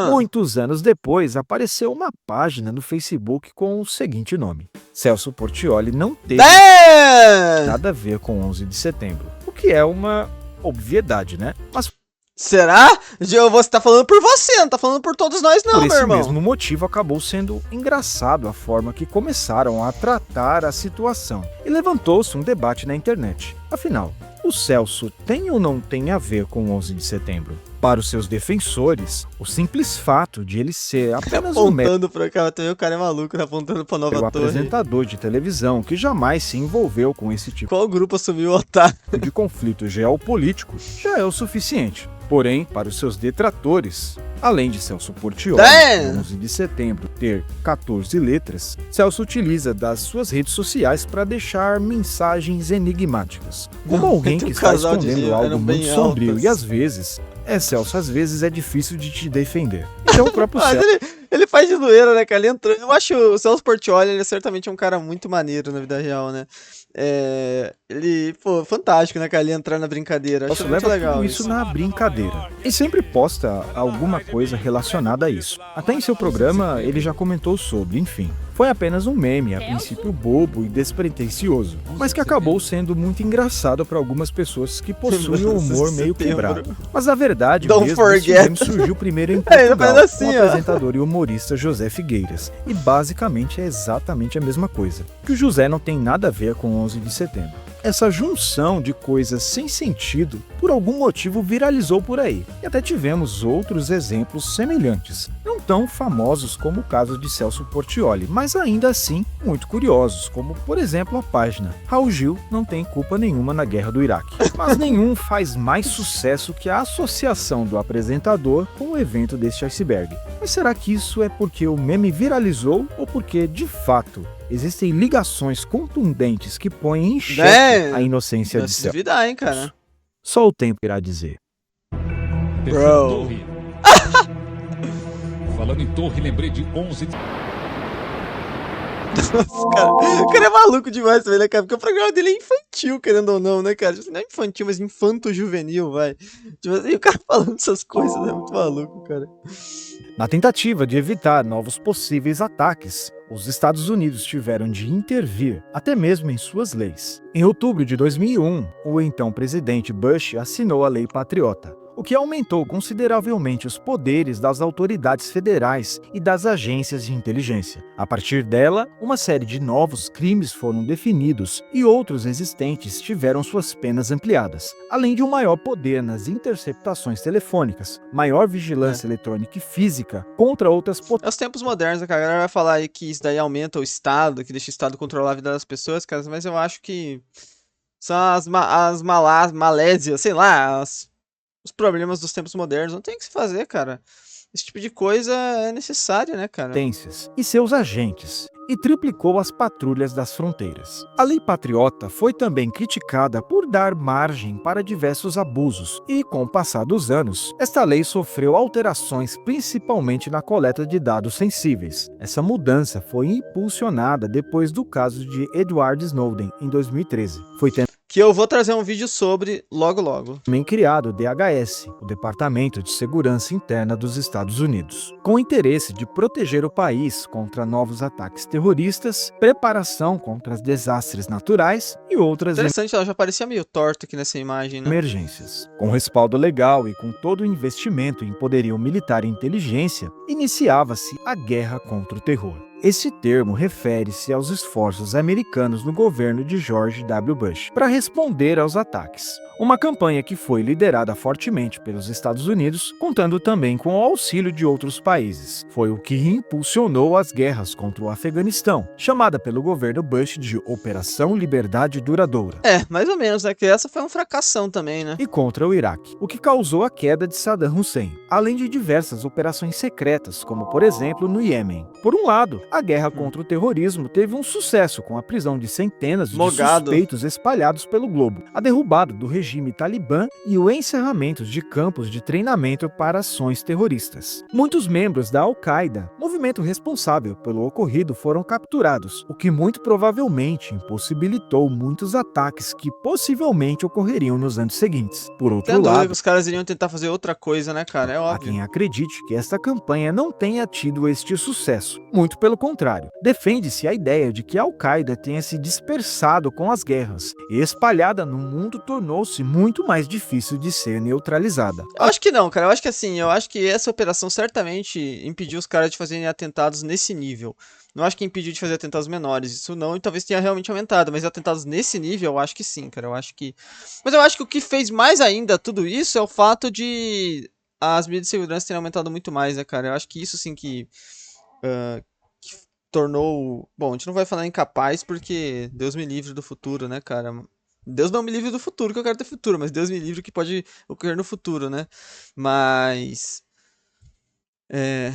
Muitos anos depois, apareceu uma página no Facebook com o seguinte nome: Celso Portiolli não teve nada a ver com 11 de setembro. O que é uma obviedade, né? Mas será? Você tá falando por você, não tá falando por todos nós não, por meu irmão. esse mesmo motivo, acabou sendo engraçado a forma que começaram a tratar a situação. E levantou-se um debate na internet. Afinal, o Celso tem ou não tem a ver com 11 de setembro? Para os seus defensores, o simples fato de ele ser apenas um apontando pra cá, também o cara é maluco, tá apontando pra nova torre. Apresentador de televisão que jamais se envolveu com esse tipo Qual grupo assumiu o otário? de conflito geopolítico, já é o suficiente. Porém, para os seus detratores, além de Celso Portiolli, 11 de setembro ter 14 letras, Celso utiliza das suas redes sociais para deixar mensagens enigmáticas, como alguém que está escondendo algo muito sombrio e às vezes, Celso, às vezes é difícil de te defender. Então o próprio Celso... Ele faz de zoeira, né, cara? Ele entrou... Eu acho o Celso Portiolli, ele certamente é um cara muito maneiro na vida real, né? Ele, pô, fantástico, né, cara? Ele entrar na brincadeira. Acho muito legal tudo isso na brincadeira. E sempre posta alguma coisa relacionada a isso. Até em seu programa ele já comentou sobre, enfim. Foi apenas um meme, a princípio bobo e despretensioso, mas que acabou sendo muito engraçado para algumas pessoas que possuem um humor meio quebrado. Mas a verdade mesmo, esse meme surgiu primeiro em Portugal, com o apresentador e humorista José Figueiras. E basicamente é exatamente a mesma coisa, que o José não tem nada a ver com 11 de setembro. Essa junção de coisas sem sentido, por algum motivo, viralizou por aí. E até tivemos outros exemplos semelhantes, não tão famosos como o caso de Celso Portiolli, mas ainda assim muito curiosos, como por exemplo a página Raul Gil não tem culpa nenhuma na guerra do Iraque. Mas nenhum faz mais sucesso que a associação do apresentador com o evento deste iceberg. Mas será que isso é porque o meme viralizou ou porque, de fato, existem ligações contundentes que põem em xeque a inocência de Celso? Duvidar, hein, cara? Só o tempo irá dizer. Bro. Falando em torre, lembrei de 11... Nossa, cara, o cara é maluco demais também, né, cara? Porque o programa dele é infantil, querendo ou não, né, cara? Não é infantil, mas infanto-juvenil, vai. Tipo assim, o cara falando essas coisas é muito maluco, cara. Na tentativa de evitar novos possíveis ataques, os Estados Unidos tiveram de intervir, até mesmo em suas leis. Em outubro de 2001, o então presidente Bush assinou a Lei Patriota, o que aumentou consideravelmente os poderes das autoridades federais e das agências de inteligência. A partir dela, uma série de novos crimes foram definidos e outros existentes tiveram suas penas ampliadas, além de um maior poder nas interceptações telefônicas, maior vigilância eletrônica e física contra outras É os tempos modernos, né, cara? A galera vai falar aí que isso daí aumenta o Estado, que deixa o Estado controlar a vida das pessoas, cara, mas eu acho que são as malésias, sei lá, os problemas dos tempos modernos. Não tem o que se fazer, cara. Esse tipo de coisa é necessário, né, cara? potências e seus agentes, e triplicou as patrulhas das fronteiras. A Lei Patriota foi também criticada por dar margem para diversos abusos e, com o passar dos anos, esta lei sofreu alterações principalmente na coleta de dados sensíveis. Essa mudança foi impulsionada depois do caso de Edward Snowden, em 2013. Foi Que eu vou trazer um vídeo sobre logo. também criado o DHS, o Departamento de Segurança Interna dos Estados Unidos, com o interesse de proteger o país contra novos ataques terroristas, preparação contra desastres naturais e outras Interessante, ela já parecia meio torta aqui nessa imagem, né? emergências. Com respaldo legal e com todo o investimento em poderio militar e inteligência, iniciava-se a guerra contra o terror. Esse termo refere-se aos esforços americanos no governo de George W. Bush para responder aos ataques. Uma campanha que foi liderada fortemente pelos Estados Unidos, contando também com o auxílio de outros países. Foi o que impulsionou as guerras contra o Afeganistão, chamada pelo governo Bush de Operação Liberdade Duradoura. É, mais ou menos, né? Que essa foi um fracassão também, né? E contra o Iraque, o que causou a queda de Saddam Hussein, além de diversas operações secretas, como por exemplo no Iêmen. Por um lado, a guerra contra o terrorismo teve um sucesso com a prisão de centenas de suspeitos espalhados pelo globo, a derrubada do regime talibã e o encerramento de campos de treinamento para ações terroristas. Muitos membros da Al-Qaeda, movimento responsável pelo ocorrido, foram capturados, o que muito provavelmente impossibilitou muitos ataques que possivelmente ocorreriam nos anos seguintes. Por outro lado, os caras iriam tentar fazer outra coisa, né, cara? É há óbvio. quem acredite que esta campanha não tenha tido este sucesso. Muito pelo contrário. Defende-se a ideia de que a Al-Qaeda tenha se dispersado com as guerras e espalhada no mundo tornou-se muito mais difícil de ser neutralizada. Eu acho que não, cara. Eu acho que essa operação certamente impediu os caras de fazerem atentados nesse nível. Não acho que impediu de fazer atentados menores, isso não, e talvez tenha realmente aumentado, mas atentados nesse nível, eu acho que sim, cara, Mas eu acho que o que fez mais ainda tudo isso é o fato de as medidas de segurança terem aumentado muito mais, né, cara? Eu acho que isso sim que tornou... Bom, a gente não vai falar incapaz porque Deus me livre do futuro, né, cara? Deus não me livre do futuro, que eu quero ter futuro, mas Deus me livre que pode ocorrer no futuro, né? Mas...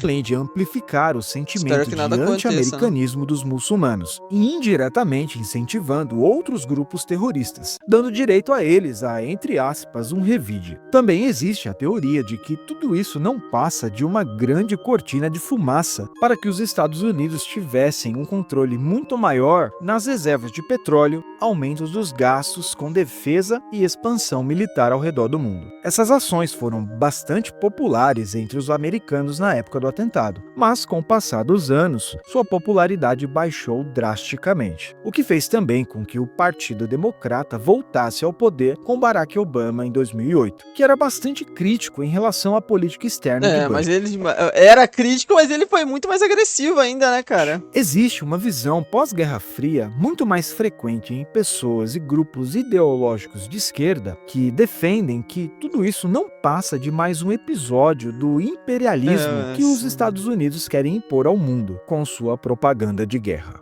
além de amplificar o sentimento Espero que de nada aconteça, anti-americanismo dos muçulmanos e indiretamente incentivando outros grupos terroristas, dando direito a eles a, entre aspas, um revide. Também existe a teoria de que tudo isso não passa de uma grande cortina de fumaça para que os Estados Unidos tivessem um controle muito maior nas reservas de petróleo, aumentos dos gastos com defesa e expansão militar ao redor do mundo. Essas ações foram bastante populares entre os americanos na época do atentado, mas com o passar dos anos, sua popularidade baixou drasticamente, o que fez também com que o Partido Democrata voltasse ao poder com Barack Obama em 2008, que era bastante crítico em relação à política externa de Bush. Mas ele era crítico, mas ele foi muito mais agressivo ainda, né, cara? Existe uma visão pós-Guerra Fria muito mais frequente em pessoas e grupos ideológicos de esquerda que defendem que tudo isso não passa de mais um episódio do imperialismo que os Estados Unidos querem impor ao mundo com sua propaganda de guerra.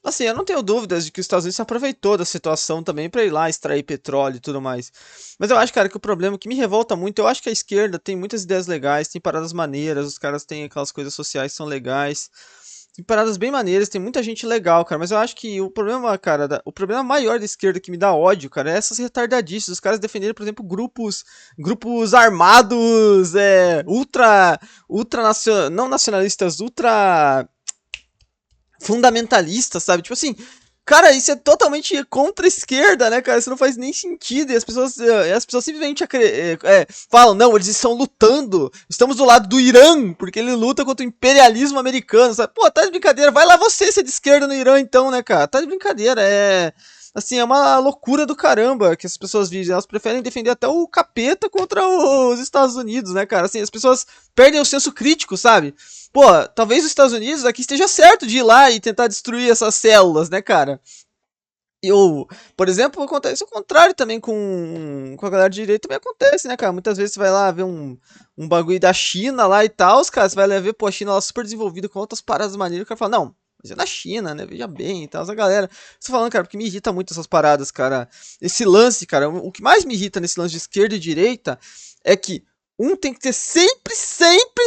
Assim, eu não tenho dúvidas de que os Estados Unidos se aproveitou da situação também pra ir lá extrair petróleo e tudo mais. Mas eu acho, cara, que o problema que me revolta muito, eu acho que a esquerda tem muitas ideias legais, tem paradas maneiras, os caras têm aquelas coisas sociais que são legais. Tem paradas bem maneiras, tem muita gente legal, cara, mas eu acho que o problema, cara, o problema maior da esquerda que me dá ódio, cara, é essas retardadices, os caras defenderem, por exemplo, grupos armados, não nacionalistas, ultra fundamentalistas, sabe? Tipo assim, cara, isso é totalmente contra a esquerda, né, cara? Isso não faz nem sentido. E as pessoas simplesmente falam, não, eles estão lutando. Estamos do lado do Irã, porque ele luta contra o imperialismo americano, sabe? Pô, tá de brincadeira. Vai lá você ser de esquerda no Irã, então, né, cara? Tá de brincadeira. assim, é uma loucura do caramba que as pessoas vivem. Elas preferem defender até o capeta contra os Estados Unidos, né, cara? Assim, as pessoas perdem o senso crítico, sabe? Pô, talvez os Estados Unidos aqui esteja certo de ir lá e tentar destruir essas células, né, cara? Por exemplo, acontece o contrário também com a galera de direita, também acontece, né, cara? Muitas vezes você vai lá ver um bagulho da China lá e tal, cara, você vai lá ver, pô, a China ela é super desenvolvida com outras paradas maneiras, o cara fala, não, mas é da China, né? Veja bem e tal, essa galera. Você falando, cara, porque me irrita muito essas paradas, cara. Esse lance, cara, o que mais me irrita nesse lance de esquerda e direita é que um tem que ter sempre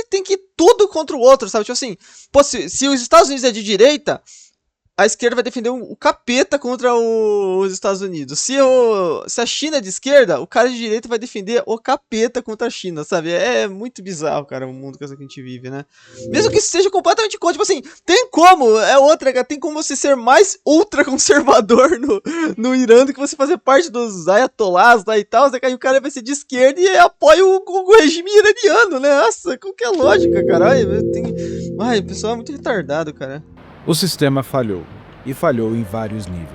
tem que ir tudo contra o outro, sabe? Tipo assim, pô, se os Estados Unidos é de direita, a esquerda vai defender o capeta contra os Estados Unidos. Se a China é de esquerda, o cara de direita vai defender o capeta contra a China, sabe? É muito bizarro, cara, o mundo que a gente vive, né? Mesmo que isso seja completamente contra, tipo assim, tem como você ser mais ultraconservador no Irã do que você fazer parte dos ayatollahs lá e tal, né? Aí o cara vai ser de esquerda e apoia o regime iraniano, né? Nossa, qual que é a lógica, cara? Ai, o pessoal é muito retardado, cara. O sistema falhou. E falhou em vários níveis.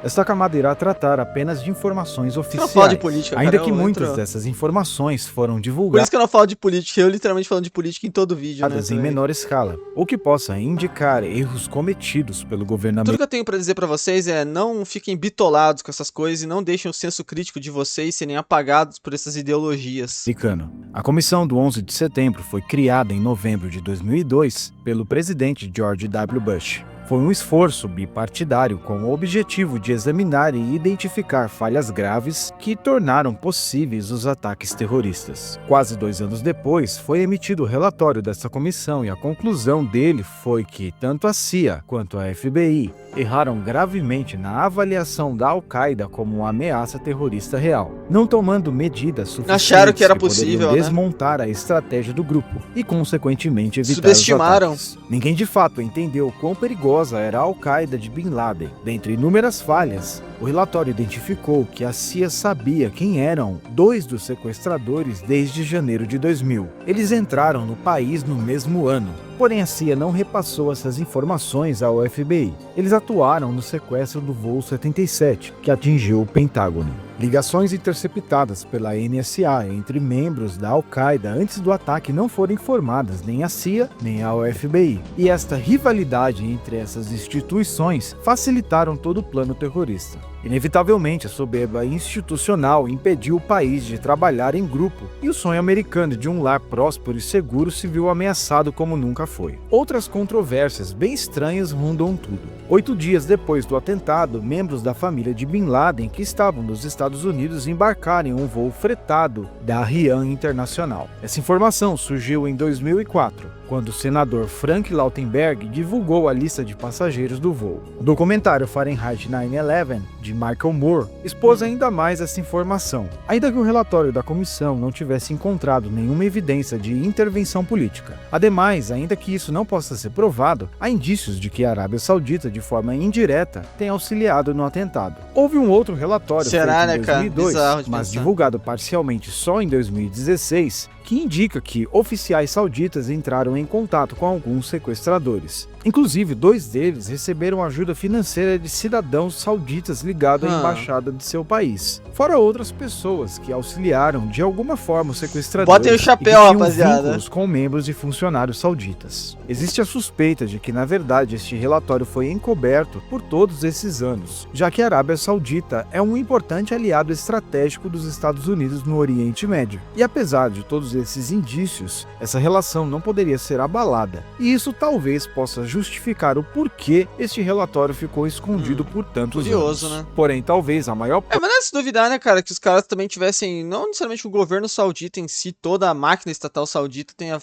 Esta camada irá tratar apenas de informações oficiais, não falo de política, ainda cara, que muitas dessas informações foram divulgadas por isso que eu não falo de política, eu literalmente falando de política em todo vídeo, né? em menor escala, o que possa indicar erros cometidos pelo governo Tudo que eu tenho pra dizer pra vocês é não fiquem bitolados com essas coisas e não deixem o senso crítico de vocês serem apagados por essas ideologias. americano. A comissão do 11 de setembro foi criada em novembro de 2002 pelo presidente George W. Bush. Foi um esforço bipartidário com o objetivo de examinar e identificar falhas graves que tornaram possíveis os ataques terroristas. Quase 2 anos depois, foi emitido o relatório dessa comissão e a conclusão dele foi que tanto a CIA quanto a FBI erraram gravemente na avaliação da Al-Qaeda como uma ameaça terrorista real, não tomando medidas suficientes Acharam que era poderiam possível, né? desmontar a estratégia do grupo e, consequentemente, evitar Subestimaram. os ataques. Ninguém de fato entendeu quão perigosa era a Al-Qaeda de Bin Laden. Dentre inúmeras falhas, o relatório identificou que a CIA sabia quem eram 2 dos sequestradores desde janeiro de 2000. Eles entraram no país no mesmo ano. Porém, a CIA não repassou essas informações ao FBI. Eles atuaram no sequestro do voo 77, que atingiu o Pentágono. Ligações interceptadas pela NSA entre membros da Al-Qaeda antes do ataque não foram informadas nem à CIA nem ao FBI. E esta rivalidade entre essas instituições facilitaram todo o plano terrorista. Inevitavelmente, a soberba institucional impediu o país de trabalhar em grupo e o sonho americano de um lar próspero e seguro se viu ameaçado como nunca foi. Outras controvérsias bem estranhas rondam tudo. 8 dias depois do atentado, membros da família de Bin Laden que estavam nos Estados Unidos embarcaram em um voo fretado da Rian Internacional. Essa informação surgiu em 2004. Quando o senador Frank Lautenberg divulgou a lista de passageiros do voo. O documentário Fahrenheit 9/11, de Michael Moore, expôs ainda mais essa informação, ainda que o relatório da comissão não tivesse encontrado nenhuma evidência de intervenção política. Ademais, ainda que isso não possa ser provado, há indícios de que a Arábia Saudita, de forma indireta, tem auxiliado no atentado. Houve um outro relatório feito em 2002, mas divulgado parcialmente só em 2016, que indica que oficiais sauditas entraram em contato com alguns sequestradores. Inclusive, 2 deles receberam ajuda financeira de cidadãos sauditas ligados à embaixada de seu país. Fora outras pessoas que auxiliaram de alguma forma os sequestradores. Botem o chapéu, rapaziada. Vínculos com membros e funcionários sauditas. Existe a suspeita de que, na verdade, este relatório foi encoberto por todos esses anos, já que a Arábia Saudita é um importante aliado estratégico dos Estados Unidos no Oriente Médio. E apesar de todos esses indícios, essa relação não poderia ser abalada. E isso talvez possa justificar o porquê este relatório ficou escondido por tantos curioso, anos. né? Porém, talvez a maior mas não é se duvidar, né, cara, que os caras também tivessem, não necessariamente o governo saudita em si, toda a máquina estatal saudita tenha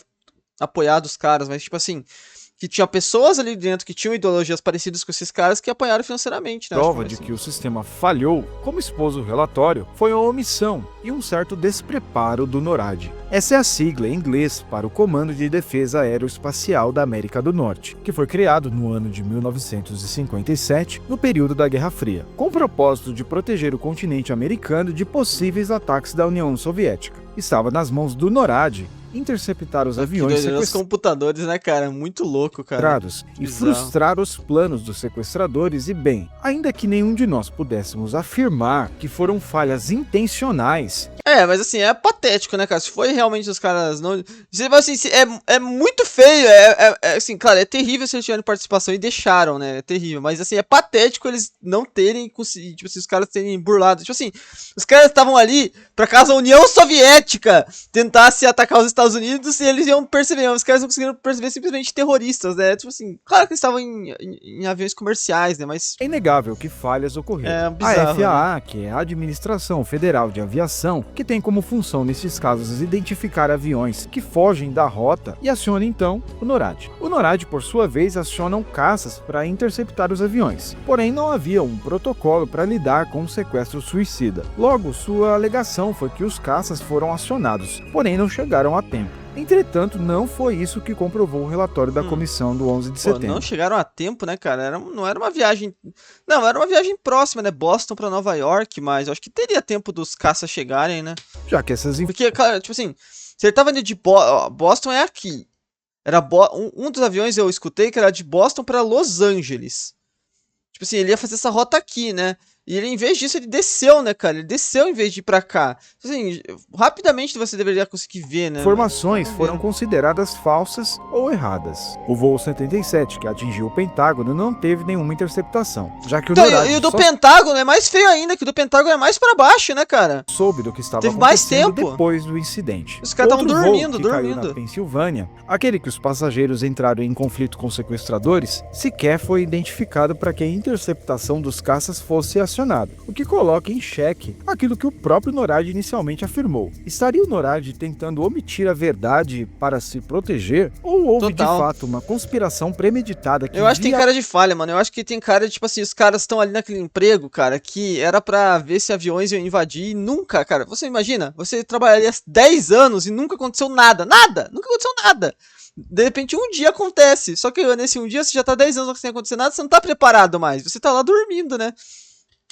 apoiado os caras, mas tipo assim, que tinha pessoas ali dentro que tinham ideologias parecidas com esses caras que apoiaram financeiramente, né? prova de que o sistema falhou, como expôs o relatório, foi a omissão e um certo despreparo do NORAD. Essa é a sigla em inglês para o Comando de Defesa Aeroespacial da América do Norte, que foi criado no ano de 1957, no período da Guerra Fria, com o propósito de proteger o continente americano de possíveis ataques da União Soviética. Estava nas mãos do NORAD interceptar os Que aviões doideira, os computadores, né, cara? Muito louco, cara. e Bizarro. frustrar os planos dos sequestradores. E bem, ainda que nenhum de nós pudéssemos afirmar que foram falhas intencionais, Mas assim, é patético, né, cara? Se foi realmente os caras não... Assim, é muito feio, assim, claro, é terrível se eles tiverem participação e deixaram, né? É terrível, mas assim, é patético eles não terem conseguido, tipo assim, os caras terem burlado. Tipo assim, os caras estavam ali pra caso a União Soviética tentasse atacar os Estados Unidos e eles iam perceber, mas os caras não conseguiram perceber simplesmente terroristas, né? Tipo assim, claro que eles estavam em aviões comerciais, né? Mas é inegável que falhas ocorreram. bizarro, A FAA, que é a Administração Federal de Aviação, que tem como função nesses casos identificar aviões que fogem da rota e aciona então o NORAD. O NORAD, por sua vez, aciona caças para interceptar os aviões. Porém, não havia um protocolo para lidar com um sequestro suicida. Logo, sua alegação foi que os caças foram acionados, porém não chegaram a tempo. Entretanto, não foi isso que comprovou o relatório da comissão do 11 de setembro. Não chegaram a tempo, né, cara? Não era uma viagem... Não, era uma viagem próxima, né? Boston pra Nova York, mas eu acho que teria tempo dos caças chegarem, né? Já que essas Porque, cara, tipo assim, se ele tava indo de Boston é aqui. Era um dos aviões eu escutei que era de Boston pra Los Angeles. Tipo assim, ele ia fazer essa rota aqui, né? E ele, em vez disso, ele desceu, né, cara? Ele desceu em vez de ir pra cá. Assim, rapidamente você deveria conseguir ver, né? informações foram consideradas falsas ou erradas. O voo 77, que atingiu o Pentágono, não teve nenhuma interceptação, já que o Então, NORAD e o do só Pentágono é mais feio ainda, que o do Pentágono é mais pra baixo, né, cara? soube do que estava Teve mais acontecendo tempo. depois do incidente. Os caras tavam Outro dormindo, voo que caiu na Pensilvânia, aquele que os passageiros entraram em conflito com sequestradores, sequer foi identificado para que a interceptação dos caças fosse acionada, o que coloca em xeque aquilo que o próprio NORAD inicialmente afirmou. Estaria o NORAD tentando omitir a verdade para se proteger, ou houve Total. de fato uma conspiração premeditada que Eu acho que tem cara de falha, mano. Eu acho que tem cara de, tipo assim, os caras estão ali naquele emprego, cara, que era pra ver se aviões iam invadir e nunca, cara. Você imagina? Você trabalharia 10 anos e nunca aconteceu nada. Nada! Nunca aconteceu nada. De repente, um dia acontece. Só que nesse um dia, você já tá 10 anos sem acontecer nada, você não tá preparado mais. Você tá lá dormindo, né?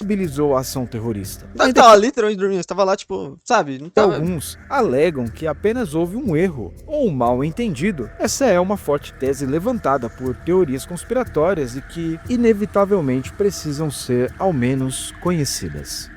viabilizou a ação terrorista. Tá, tava literalmente dormindo. Você tava lá, tipo, sabe? Não tava... Alguns alegam que apenas houve um erro ou um mal entendido. Essa é uma forte tese levantada por teorias conspiratórias e que, inevitavelmente, precisam ser ao menos conhecidas.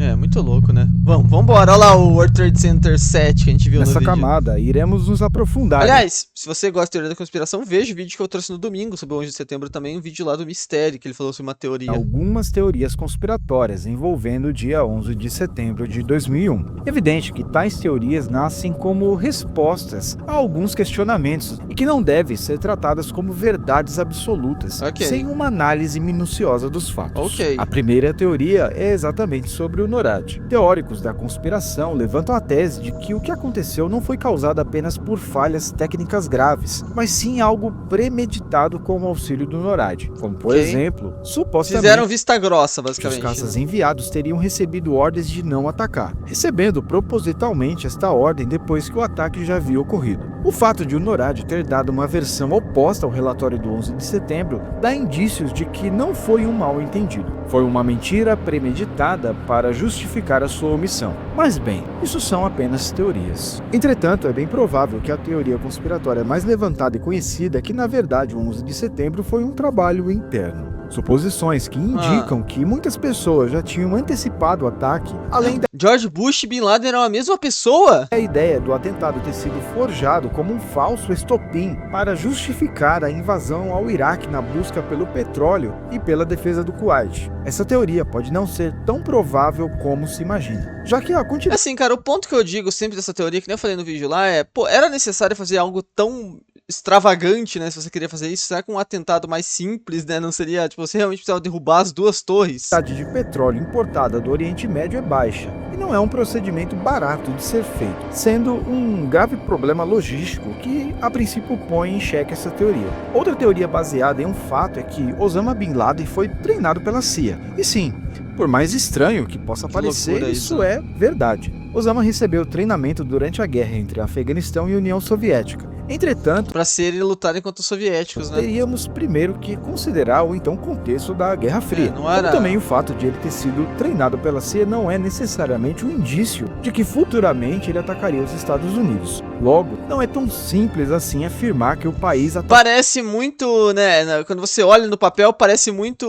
É, muito louco, né? Vambora. Olha lá o World Trade Center 7 que a gente viu Nessa no vídeo. camada, iremos nos aprofundar. Aliás, se você gosta de teoria da conspiração, veja o vídeo que eu trouxe no domingo, sobre o 11 de setembro também, um vídeo lá do Mistério, que ele falou sobre uma teoria. Algumas teorias conspiratórias envolvendo o dia 11 de setembro de 2001. Evidente que tais teorias nascem como respostas a alguns questionamentos e que não devem ser tratadas como verdades absolutas, sem uma análise minuciosa dos fatos. A primeira teoria é exatamente sobre o NORAD. Teóricos da conspiração levantam a tese de que o que aconteceu não foi causado apenas por falhas técnicas graves, mas sim algo premeditado com o auxílio do NORAD. Como, por exemplo, supostamente fizeram vista grossa, basicamente. Os caças enviados teriam recebido ordens de não atacar, recebendo propositalmente esta ordem depois que o ataque já havia ocorrido. O fato de o NORAD ter dado uma versão oposta ao relatório do 11 de setembro dá indícios de que não foi um mal entendido. Foi uma mentira premeditada para justificar a sua omissão. Mas bem, isso são apenas teorias. Entretanto, é bem provável que a teoria conspiratória mais levantada e conhecida é que, na verdade, o 11 de setembro foi um trabalho interno. Suposições que indicam que muitas pessoas já tinham antecipado o ataque, além da George Bush e Bin Laden eram a mesma pessoa? A ideia do atentado ter sido forjado como um falso estopim para justificar a invasão ao Iraque na busca pelo petróleo e pela defesa do Kuwait. Essa teoria pode não ser tão provável como se imagina, já que a quantidade... Assim, cara, o ponto que eu digo sempre dessa teoria, que nem eu falei no vídeo lá, é, pô, era necessário fazer algo tão extravagante, né, se você queria fazer isso? Será que um atentado mais simples, né, não seria, tipo, você realmente precisava derrubar as duas torres? A quantidade de petróleo importada do Oriente Médio é baixa, e não é um procedimento barato de ser feito, sendo um grave problema logístico que, a princípio, põe em xeque essa teoria. Outra teoria baseada em um fato é que Osama Bin Laden foi treinado pela CIA. E sim, por mais estranho que possa parecer, isso é verdade. Osama recebeu treinamento durante a guerra entre Afeganistão e União Soviética. Entretanto, Pra serem lutarem contra os soviéticos, né? teríamos primeiro que considerar o então contexto da Guerra Fria. não era- Como também o fato de ele ter sido treinado pela CIA não é necessariamente um indício de que futuramente ele atacaria os Estados Unidos. Logo, não é tão simples assim afirmar que o país Parece muito, né? Quando você olha no papel, parece muito.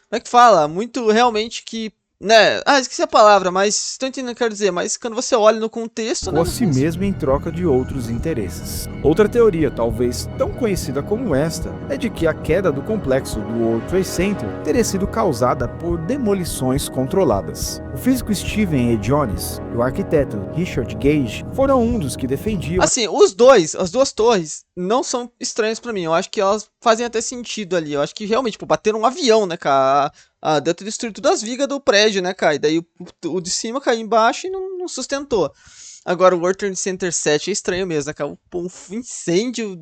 Como é que fala? Muito realmente que. Né? Esqueci a palavra, mas estou entendendo o que eu quero dizer. Mas quando você olha no contexto, né? ou a si mesmo em troca de outros interesses. Outra teoria, talvez tão conhecida como esta, é de que a queda do complexo do World Trade Center teria sido causada por demolições controladas. O físico Stephen E. Jones e o arquiteto Richard Gage foram um dos que defendiam Assim, as duas torres não são estranhas pra mim. Eu acho que elas fazem até sentido ali. Eu acho que realmente, tipo, bateram um avião, né, cara? Deve ter destruído todas as vigas do prédio, né, cara? E daí o de cima caiu embaixo e não sustentou. Agora, o World Trade Center 7 é estranho mesmo, né, cara? Um incêndio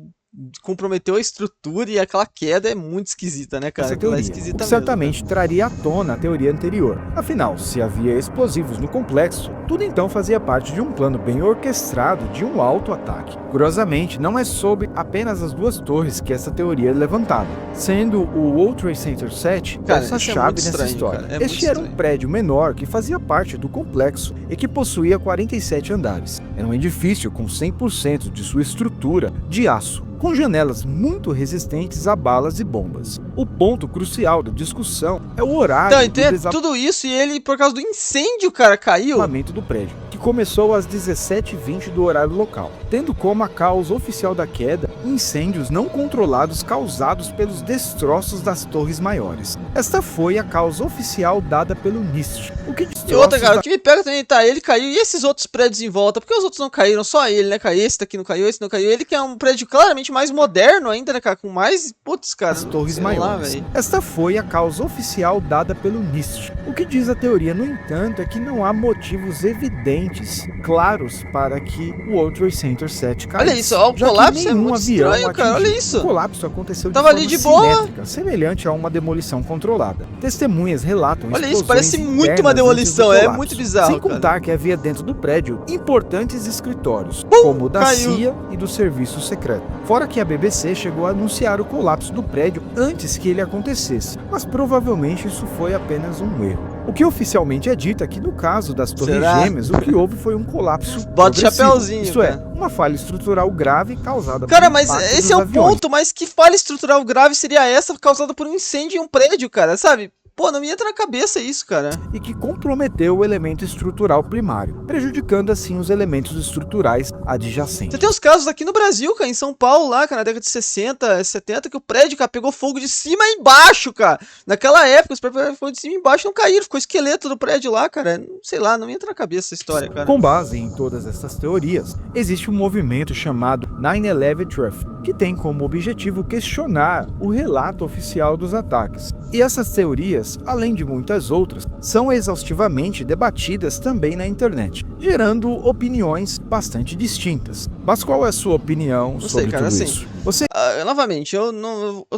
comprometeu a estrutura e aquela queda é muito esquisita, né, cara? essa Aquela é teoria, esquisita o que mesmo, certamente traria à tona a teoria anterior. Afinal, se havia explosivos no complexo, tudo então fazia parte de um plano bem orquestrado de um alto ataque. Curiosamente, não é sobre apenas as duas torres que essa teoria é levantada, sendo o World Trade Center 7 Cara, essa isso é chave muito nessa estranho, história. cara, é muito Este era um estranho. prédio menor que fazia parte do complexo e que possuía 47 andares. Era um edifício com 100% de sua estrutura de aço, com janelas muito resistentes a balas e bombas. O ponto crucial da discussão é o horário Então, do entende tudo isso e ele, por causa do incêndio, cara, caiu. desabamento do prédio, que começou às 17h20 do horário local, tendo como a causa oficial da queda incêndios não controlados causados pelos destroços das torres maiores. Esta foi a causa oficial dada pelo NIST. O que E outra, destroços cara, da o que me pega também, tá, ele caiu, e esses outros prédios em volta? Por que os outros não caíram? Só ele, né, cara? Esse daqui não caiu, esse não caiu. Ele que é um prédio claramente mais moderno ainda, né, cara? Com mais, putz, cara, as torres sei lá, maiores. velho. Esta foi a causa oficial dada pelo NIST. O que diz a teoria, no entanto, é que não há motivos evidentes, claros, para que o World Trade Center 7 caísse. Olha isso, ó, o já que colapso é nenhum muito avião estranho, cara, olha atingiu. isso. O colapso aconteceu Tava ali forma de boa. simétrica, semelhante a uma demolição controlada. Testemunhas relatam Olha isso, explosões parece muito internas uma antes do demolição, é colapso. muito bizarro, Sem contar cara. que havia dentro do prédio importantes escritórios, Pum, como o da caiu. CIA e do Serviço Secreto. Fora que a BBC chegou a anunciar o colapso do prédio antes que ele acontecesse, mas provavelmente isso foi apenas um erro. O que oficialmente é dito é que no caso das Torres Será? Gêmeas, o que houve foi um colapso Bota o progressivo. chapéuzinho, Isto é, cara. uma falha estrutural grave causada Cara, pelo mas impacto esse dos é o aviões. ponto, mas que falha estrutural grave seria essa causada por um incêndio em um prédio, cara, sabe? Pô, não me entra na cabeça isso, cara. E que comprometeu o elemento estrutural primário, prejudicando assim os elementos estruturais adjacentes. Você tem os casos aqui no Brasil, cara, em São Paulo, lá, cara, na década de 60, 70, que o prédio, cara, pegou fogo de cima e embaixo, cara. Naquela época, os prédios pegaram fogo de cima e embaixo não caíram, ficou esqueleto do prédio lá, cara. Sei lá, não me entra na cabeça essa história, cara. Com base em todas essas teorias, existe um movimento chamado 9/11 Truth, que tem como objetivo questionar o relato oficial dos ataques. E essas teorias, além de muitas outras, são exaustivamente debatidas também na internet, gerando opiniões bastante distintas. Mas qual é a sua opinião sei, sobre cara, tudo assim, isso? Você Novamente, eu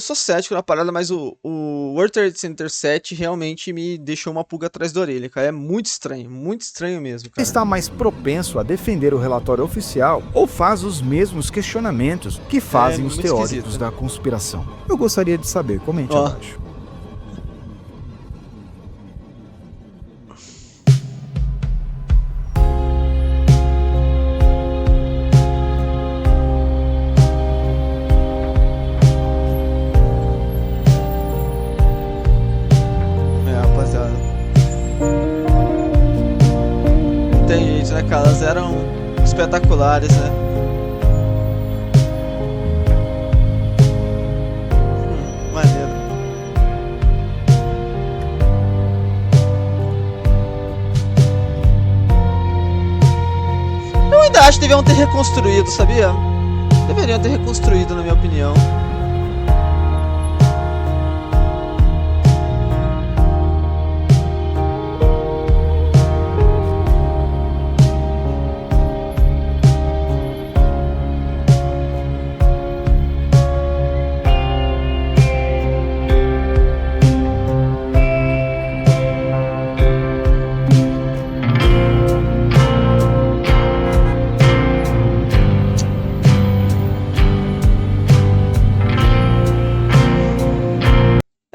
sou cético na parada, mas o World Trade Center 7 realmente me deixou uma pulga atrás da orelha, cara. É muito estranho mesmo, cara. está mais propenso a defender o relatório oficial ou faz os mesmos questionamentos que fazem os muito teóricos esquisito. da conspiração? Eu gostaria de saber, comente Ó. abaixo. Rapaziada. Não tem jeito, né, cara? Elas eram espetaculares, né? Maneiro. Eu ainda acho que deviam ter reconstruído, sabia? Deveriam ter reconstruído, na minha opinião.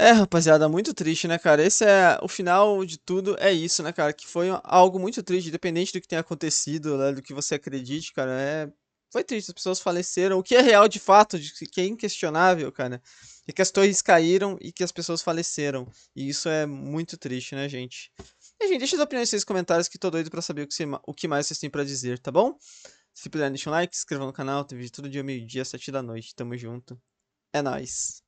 É, rapaziada, muito triste, né, cara? Esse é o final de tudo, é isso, né, cara? Que foi algo muito triste, independente do que tenha acontecido, né, do que você acredite, cara. Foi triste, as pessoas faleceram. O que é real de fato, que é inquestionável, cara, é que as torres caíram e que as pessoas faleceram. E isso é muito triste, né, gente? E, gente, deixa as opiniões nos comentários que tô doido pra saber o que mais vocês têm pra dizer, tá bom? Se puderem, deixa um like, se inscreva no canal, tem vídeo todo dia, meio-dia, 7 da noite. Tamo junto. É nóis.